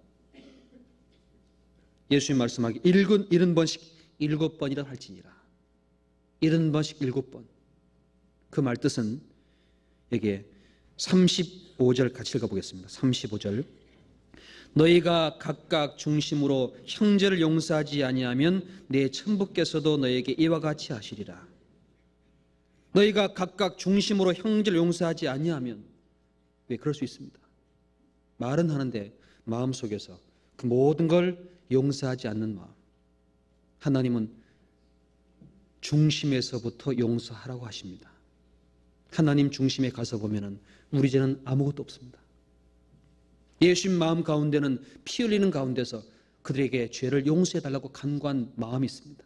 예수님 말씀하기 70번씩 7번이라 할지니라. 70번씩 7번. 그 말 뜻은 여기에 35절 같이 읽어보겠습니다. 35절. 너희가 각각 중심으로 형제를 용서하지 아니하면 내 천부께서도 너에게 이와 같이 하시리라. 너희가 각각 중심으로 형제를 용서하지 아니하면, 왜 그럴 수 있습니다. 말은 하는데 마음속에서 그 모든 걸 용서하지 않는 마음. 하나님은 중심에서부터 용서하라고 하십니다. 하나님 중심에 가서 보면은 우리 죄는 아무것도 없습니다. 예수님 마음 가운데는 피 흘리는 가운데서 그들에게 죄를 용서해달라고 간구한 마음이 있습니다.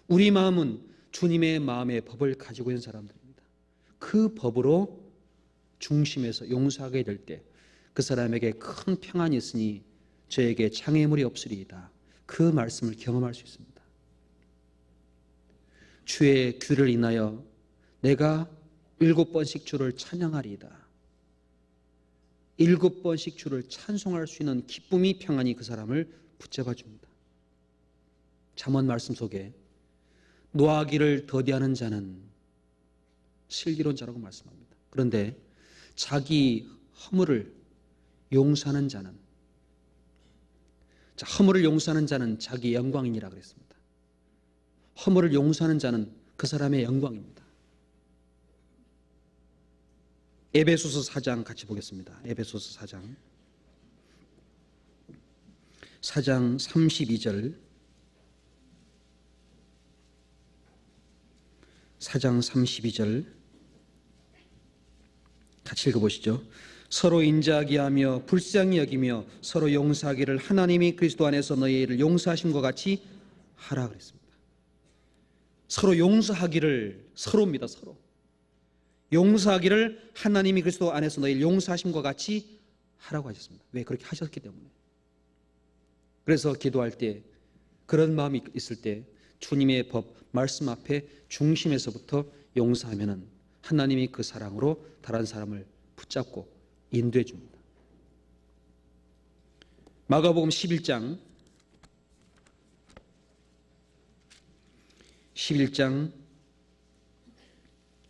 우리 마음은 주님의 마음의 법을 가지고 있는 사람들입니다. 그 법으로 중심에서 용서하게 될 때 그 사람에게 큰 평안이 있으니 저에게 장애물이 없으리이다. 그 말씀을 경험할 수 있습니다. 주의 귀를 인하여 내가 7번씩 주를 찬양하리이다. 7번씩 주를 찬송할 수 있는 기쁨이 평안이 그 사람을 붙잡아 줍니다. 잠언 말씀 속에 노하기를 더디하는 자는 슬기로운 자라고 말씀합니다. 그런데 자기 허물을 용서하는 자는, 허물을 용서하는 자는 자기 영광이니라 그랬습니다. 허물을 용서하는 자는 그 사람의 영광입니다. 에베소서 4장 같이 보겠습니다. 에베소서 4장 32절 4장 32절 같이 읽어보시죠. 서로 인자하게 하며 불쌍히 여기며 서로 용서하기를 하나님이 그리스도 안에서 너희를 용서하신 것 같이 하라 그랬습니다. 서로 용서하기를, 서로입니다. 서로 용서하기를 하나님이 그리스도 안에서 너희를 용서하신 것 같이 하라고 하셨습니다. 왜? 그렇게 하셨기 때문에. 그래서 기도할 때 그런 마음이 있을 때 주님의 법, 말씀 앞에 중심에서부터 용서하면은 하나님이 그 사랑으로 다른 사람을 붙잡고 인도해 줍니다. 마가복음 11장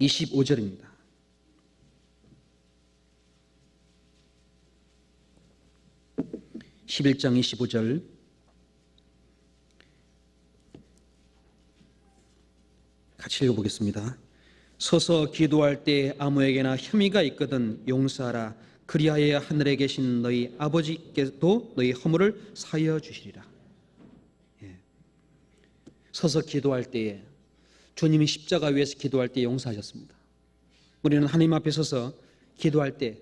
25절입니다. (11장 25절) 같이 읽어보겠습니다. 서서 기도할 때 아무에게나 혐의가 있거든 용서하라. 그리하여 하늘에 계신 너희 아버지께도 너희 허물을 사하여 주시리라. 서서 기도할 때에 주님이 십자가 위에서 기도할 때 용서하셨습니다. 우리는 하나님 앞에 서서 기도할 때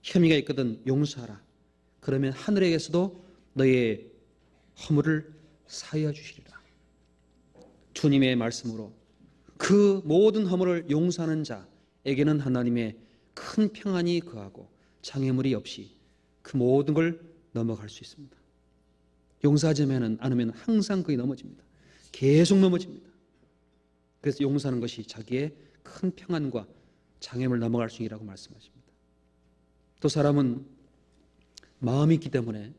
혐의가 있거든 용서하라. 그러면 하늘에게서도 너희의 허물을 사하여 주시리라. 주님의 말씀으로 그 모든 허물을 용서하는 자에게는 하나님의 큰 평안이 거하고 장애물이 없이 그 모든 걸 넘어갈 수 있습니다. 용서하지 않으면 항상 거기 넘어집니다. 계속 넘어집니다. 그래서 용서하는 것이 자기의 큰 평안과 장애물 넘어갈 수 있다고 말씀하십니다. 또 사람은 마음이 있기 때문에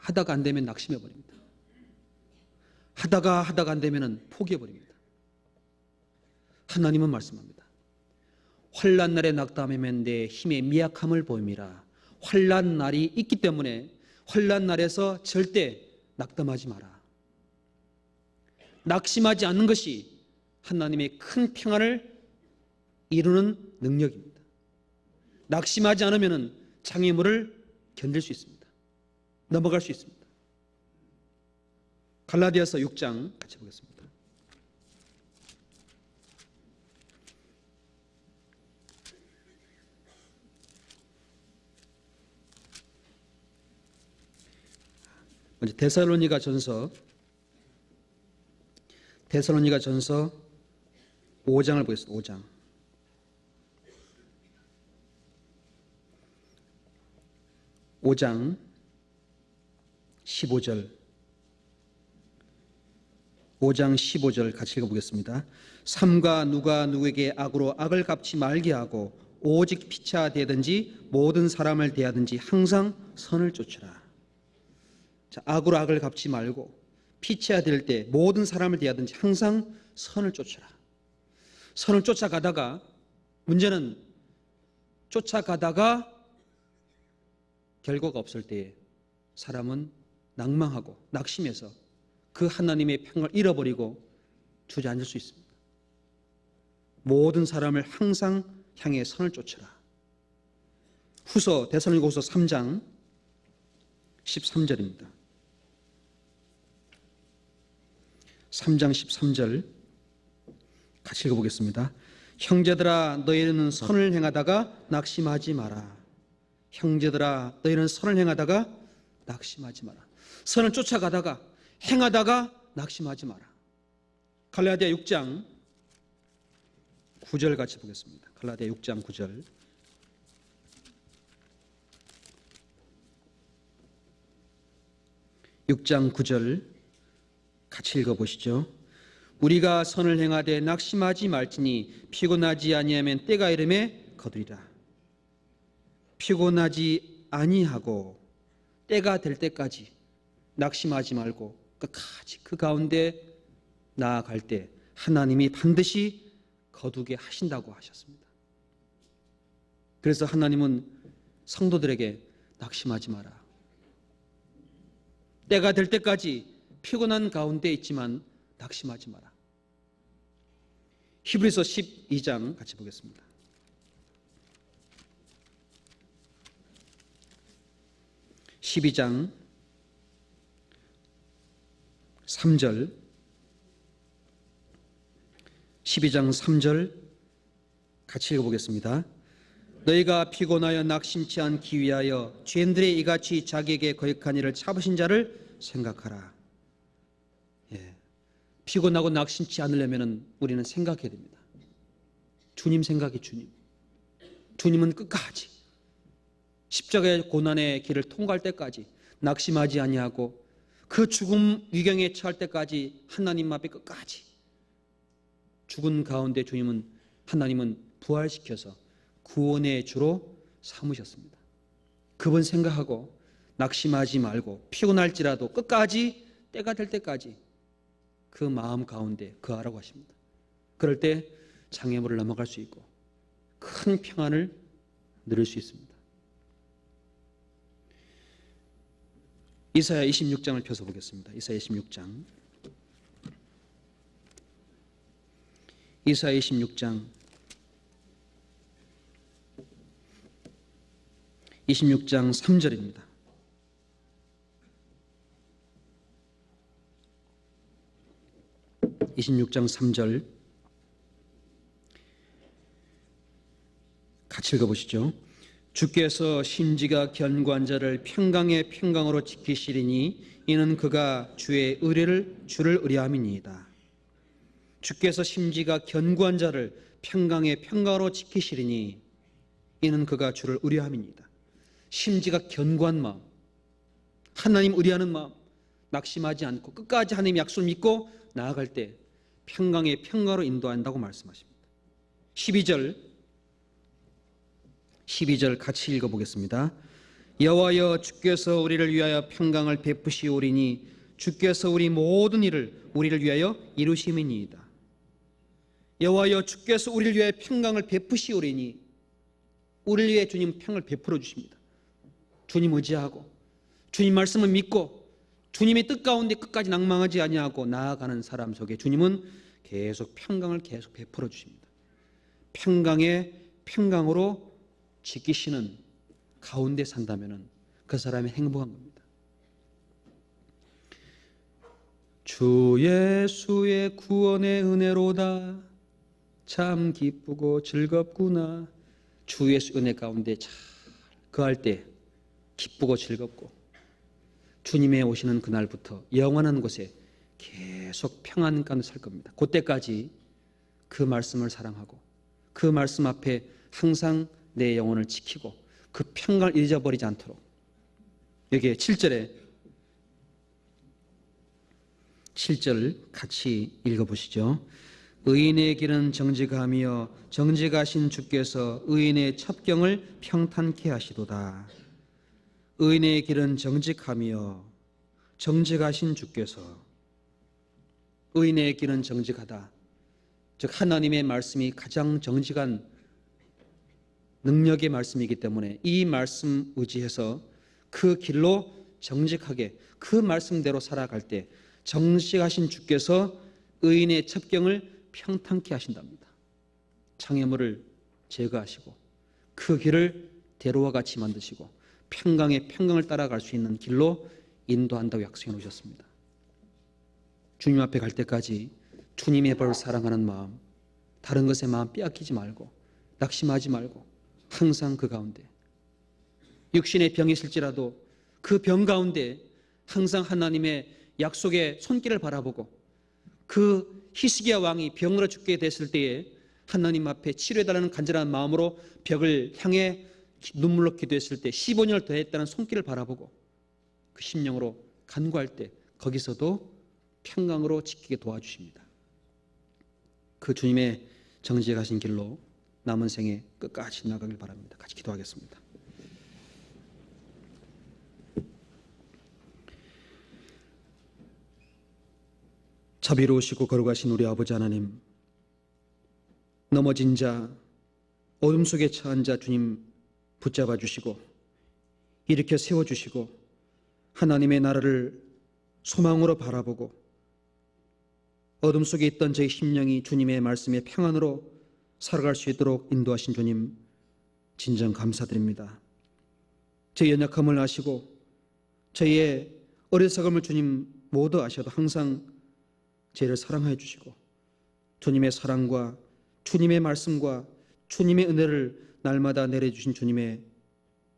하다가 안 되면 낙심해 버립니다. 하다가 안 되면 포기해 버립니다. 하나님은 말씀합니다. 환난 날에 낙담하면 내 힘의 미약함을 보임이라. 환난 날이 있기 때문에 환난 날에서 절대 낙담하지 마라. 낙심하지 않는 것이 하나님의 큰 평안을 이루는 능력입니다. 낙심하지 않으면 장애물을 견딜 수 있습니다. 넘어갈 수 있습니다. 갈라디아서 6장 같이 보겠습니다. 먼저 데살로니가 전서 데살로니가 전서 5장을 보겠습니다. 5장. 5장 15절. 5장 15절 같이 읽어보겠습니다. 삼가 누가 누구에게 악으로 악을 갚지 말게 하고 오직 피차 대든지 모든 사람을 대하든지 항상 선을 쫓으라. 자, 악으로 악을 갚지 말고 피차 될 때 모든 사람을 대하든지 항상 선을 쫓으라. 선을 쫓아가다가 문제는 쫓아가다가 결과가 없을 때 사람은 낭망하고 낙심해서 그 하나님의 평을 잃어버리고 주저앉을 수 있습니다. 모든 사람을 항상 향해 선을 쫓으라. 후서 데살로니가후서 3장 13절입니다. 3장 13절 같이 읽어보겠습니다. 형제들아 너희는 선을 행하다가 낙심하지 마라. 형제들아 너희는 선을 행하다가 낙심하지 마라. 선을 쫓아가다가 행하다가 낙심하지 마라. 갈라디아 6장 9절 같이 보겠습니다. 갈라디아 6장 9절. (6장 9절) 같이 읽어보시죠. 우리가 선을 행하되 낙심하지 말지니 피곤하지 아니하면 때가 이름에 거두리라. 피곤하지 아니하고 때가 될 때까지 낙심하지 말고 끝까지 그 가운데 나아갈 때 하나님이 반드시 거두게 하신다고 하셨습니다. 그래서 하나님은 성도들에게 낙심하지 마라. 때가 될 때까지 피곤한 가운데 있지만 낙심하지 마라. 히브리서 12장 같이 보겠습니다. (12장) 3절 12장 3절 같이 읽어보겠습니다. 너희가 피곤하여 낙심치 않기 위하여 죄인들의 이같이 자기에게 거역한 일을 참으신 자를 생각하라. 피곤하고 낙심치 않으려면 우리는 생각해야 됩니다. 주님 생각이 주님. 주님은 끝까지 십자가의 고난의 길을 통과할 때까지 낙심하지 아니하고 그 죽음 위경에 처할 때까지 하나님 앞에 끝까지 죽은 가운데 하나님은 부활시켜서 구원의 주로 삼으셨습니다. 그분 생각하고 낙심하지 말고 피곤할지라도 끝까지 때가 될 때까지 그 마음 가운데 거하라고 하십니다. 그럴 때 장애물을 넘어갈 수 있고 큰 평안을 누릴 수 있습니다. 이사야 26장을 펴서 보겠습니다. 이사야 26장. 이사야 26장 3절입니다. (26장 3절) 같이 읽어보시죠. 주께서 심지가 견고한 자를 평강의 평강으로 지키시리니 이는 그가 주의 주를 의뢰함이니이다. 주께서 심지가 견고한 자를 평강의 평강으로 지키시리니 이는 그가 주를 의뢰함이니이다. 심지가 견고한 마음, 하나님 의뢰하는 마음, 낙심하지 않고 끝까지 하나님의 약속을 믿고 나아갈 때 평강의 평강으로 인도한다고 말씀하십니다. 12절 같이 읽어보겠습니다. 여호와여 주께서 우리를 위하여 평강을 베푸시오리니 주께서 우리 모든 일을 우리를 위하여 이루심이니이다. 여호와여 주께서 우리를 위하여 평강을 베푸시오리니 우리를 위해 주님 평을 베풀어 주십니다. 주님 의지하고 주님 말씀을 믿고 주님의 뜻 가운데 끝까지 낭망하지 아니하고 나아가는 사람 속에 주님은 계속 평강을 계속 베풀어 주십니다. 평강의 평강으로 지키시는 가운데 산다면 그 사람이 행복한 겁니다. 주 예수의 구원의 은혜로다 참 기쁘고 즐겁구나. 주 예수 은혜 가운데 잘 거할 때 기쁘고 즐겁고 주님의 오시는 그날부터 영원한 곳에 계속 평안 가운데 살 겁니다. 그때까지 그 말씀을 사랑하고 그 말씀 앞에 항상 내 영혼을 지키고 그 평강을 잊어버리지 않도록. 여기에 7절 같이 읽어보시죠. 의인의 길은 정직하며 정직하신 주께서 의인의 첩경을 평탄케 하시도다. 의인의 길은 정직하며 정직하신 주께서. 의인의 길은 정직하다. 즉 하나님의 말씀이 가장 정직한 능력의 말씀이기 때문에 이 말씀 의지해서 그 길로 정직하게 그 말씀대로 살아갈 때 정직하신 주께서 의인의 첩경을 평탄케 하신답니다. 장애물을 제거하시고 그 길을 대로와 같이 만드시고 평강의 평강을 따라갈 수 있는 길로 인도한다고 약속해 놓으셨습니다. 주님 앞에 갈 때까지 주님의 법을 사랑하는 마음, 다른 것에 마음 빼앗기지 말고 낙심하지 말고 항상 그 가운데 육신의 병이 있을지라도 그 병 가운데 항상 하나님의 약속의 손길을 바라보고 그 히스기야 왕이 병으로 죽게 됐을 때에 하나님 앞에 치료해달라는 간절한 마음으로 벽을 향해 눈물로 기도했을 때 15년을 더했다는 손길을 바라보고 그 심령으로 간구할 때 거기서도 평강으로 지키게 도와주십니다. 그 주님의 정직하신 길로 남은 생에 끝까지 나가길 바랍니다. 같이 기도하겠습니다. 자비로우시고 거룩하신 우리 아버지 하나님, 넘어진 자, 어둠 속에 처한 자 주님 붙잡아 주시고 일으켜 세워주시고 하나님의 나라를 소망으로 바라보고 어둠 속에 있던 저희 심령이 주님의 말씀의 평안으로 살아갈 수 있도록 인도하신 주님 진정 감사드립니다. 저희 연약함을 아시고 저희의 어리석음을 주님 모두 아셔도 항상 저희를 사랑하여 주시고 주님의 사랑과 주님의 말씀과 주님의 은혜를 날마다 내려주신 주님의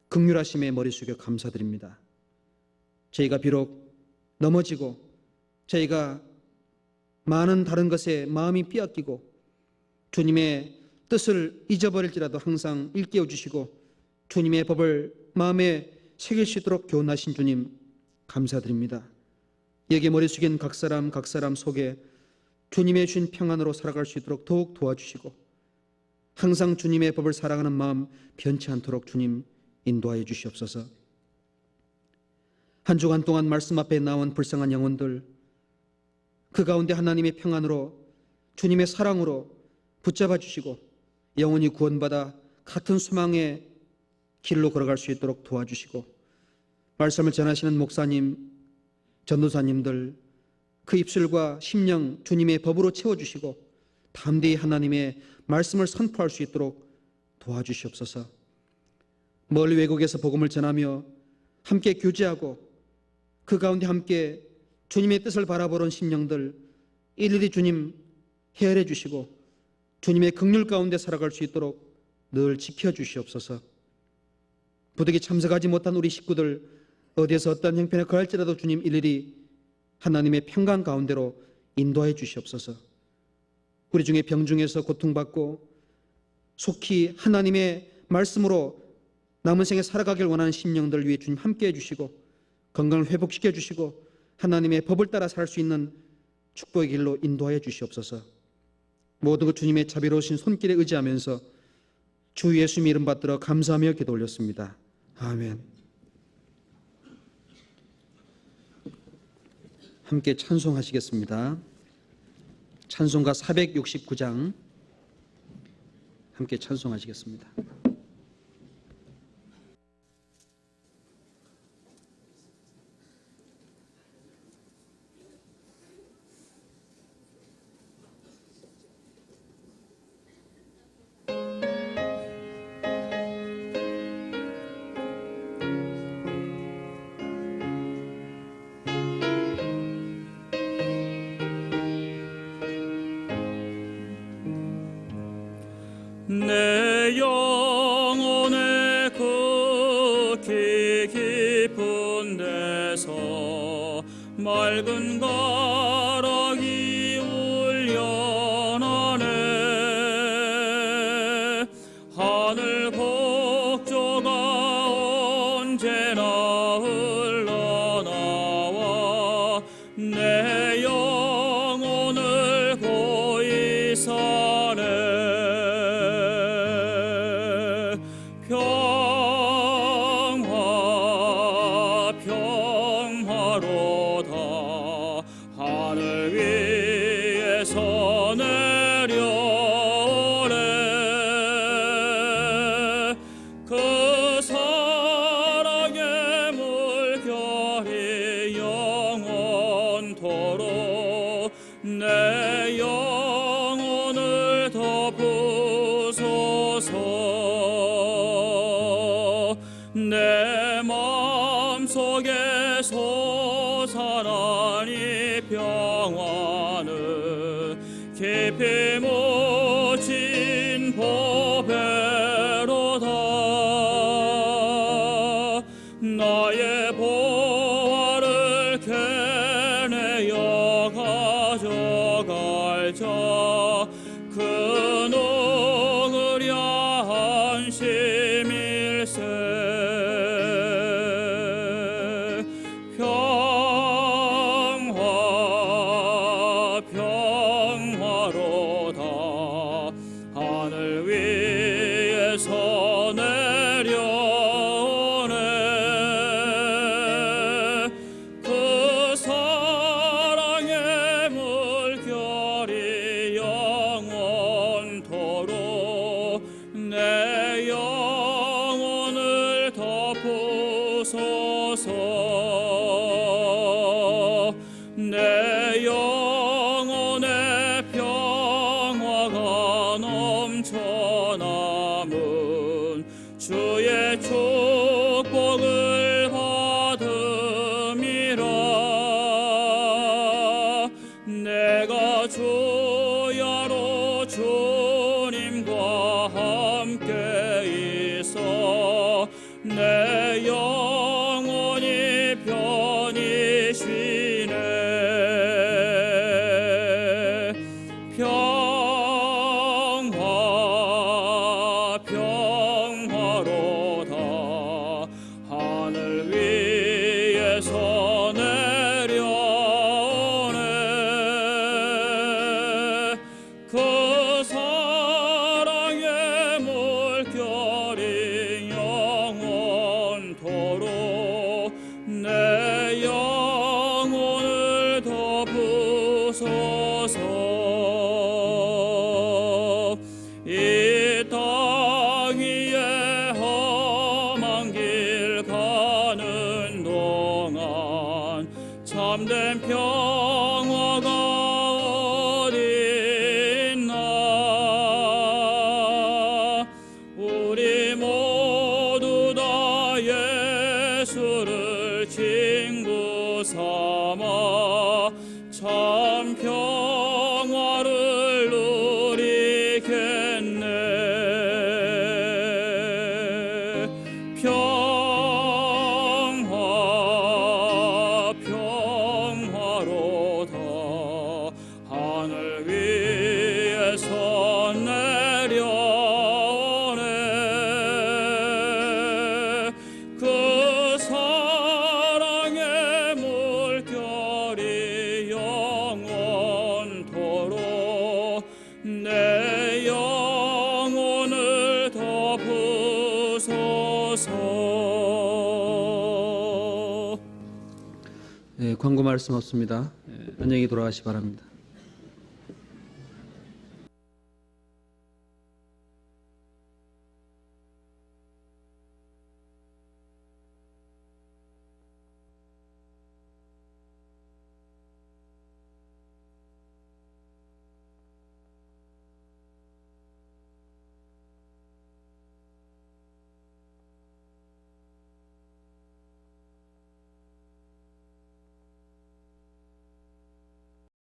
긍휼하심에 머리 숙여 감사드립니다. 저희가 비록 넘어지고 저희가 많은 다른 것에 마음이 빼앗기고 주님의 뜻을 잊어버릴지라도 항상 일깨워 주시고 주님의 법을 마음에 새길 수 있도록 교훈하신 주님 감사드립니다. 여기에 머리 숙인 각 사람 속에 주님의 주신 평안으로 살아갈 수 있도록 더욱 도와주시고 항상 주님의 법을 사랑하는 마음 변치 않도록 주님 인도하여 주시옵소서. 한 주간 동안 말씀 앞에 나온 불쌍한 영혼들 그 가운데 하나님의 평안으로 주님의 사랑으로 붙잡아 주시고 영혼이 구원받아 같은 소망의 길로 걸어갈 수 있도록 도와주시고 말씀을 전하시는 목사님, 전도사님들 그 입술과 심령 주님의 법으로 채워주시고 담대히 하나님의 말씀을 선포할 수 있도록 도와주시옵소서. 멀리 외국에서 복음을 전하며 함께 교제하고 그 가운데 함께 주님의 뜻을 바라보는 심령들 일일이 주님 헤아려 주시고 주님의 긍휼 가운데 살아갈 수 있도록 늘 지켜주시옵소서. 부득이 참석하지 못한 우리 식구들 어디에서 어떤 형편에 거할지라도 주님 일일이 하나님의 평강 가운데로 인도해 주시옵소서. 우리 중에 병중에서 고통받고 속히 하나님의 말씀으로 남은 생에 살아가길 원하는 심령들 위해 주님 함께해 주시고 건강을 회복시켜 주시고 하나님의 법을 따라 살 수 있는 축복의 길로 인도하여 주시옵소서. 모든 것 주님의 자비로우신 손길에 의지하면서 주 예수님 이름 받들어 감사하며 기도 올렸습니다. 아멘. 함께 찬송하시겠습니다. 찬송가 469장 함께 찬송하시겠습니다. 내 영혼의 극히 깊은 데서 맑은 언제나 흘러나와 내 영혼을 고이 사네. 평화 평화로다 하늘 위에서 내려오네. 그 사랑의 물결이 영원토록 내 영혼을 덮으소서. 내 마음속에 솟아난 이 평화는 깊이 묻힌 보배로다. 나의 보화를 캐내어 가져갈 자 그 누구랴 안심일세. 평화 평화로다 하늘 위에서 내려오네. 그 사랑의 물결이 영원토록 내 영혼을 덮으소서. 내 영혼의 평화가 넘쳐남은 주의 축복을 받음이라. 내가 주야로 주님과 함께 있어 내 영혼이 편히 쉬네. 평화 평화로다 하늘 위에서 내려오네. 그 사랑의 물결이 영원토록 내 영혼을 덮으소서. 이 땅 위에 험한 길 가는 동안 참된 평화가 어디 있나. 우리 모두 다 예수를 친구 삼아 참 평화를 누리겠네. 평화 평화로다 하늘 위에서 내려오네. 그 사랑의 물결이 영원토록 내 영혼을 덮으소서. 광고 말씀 없습니다. 안녕히 돌아가시 바랍니다.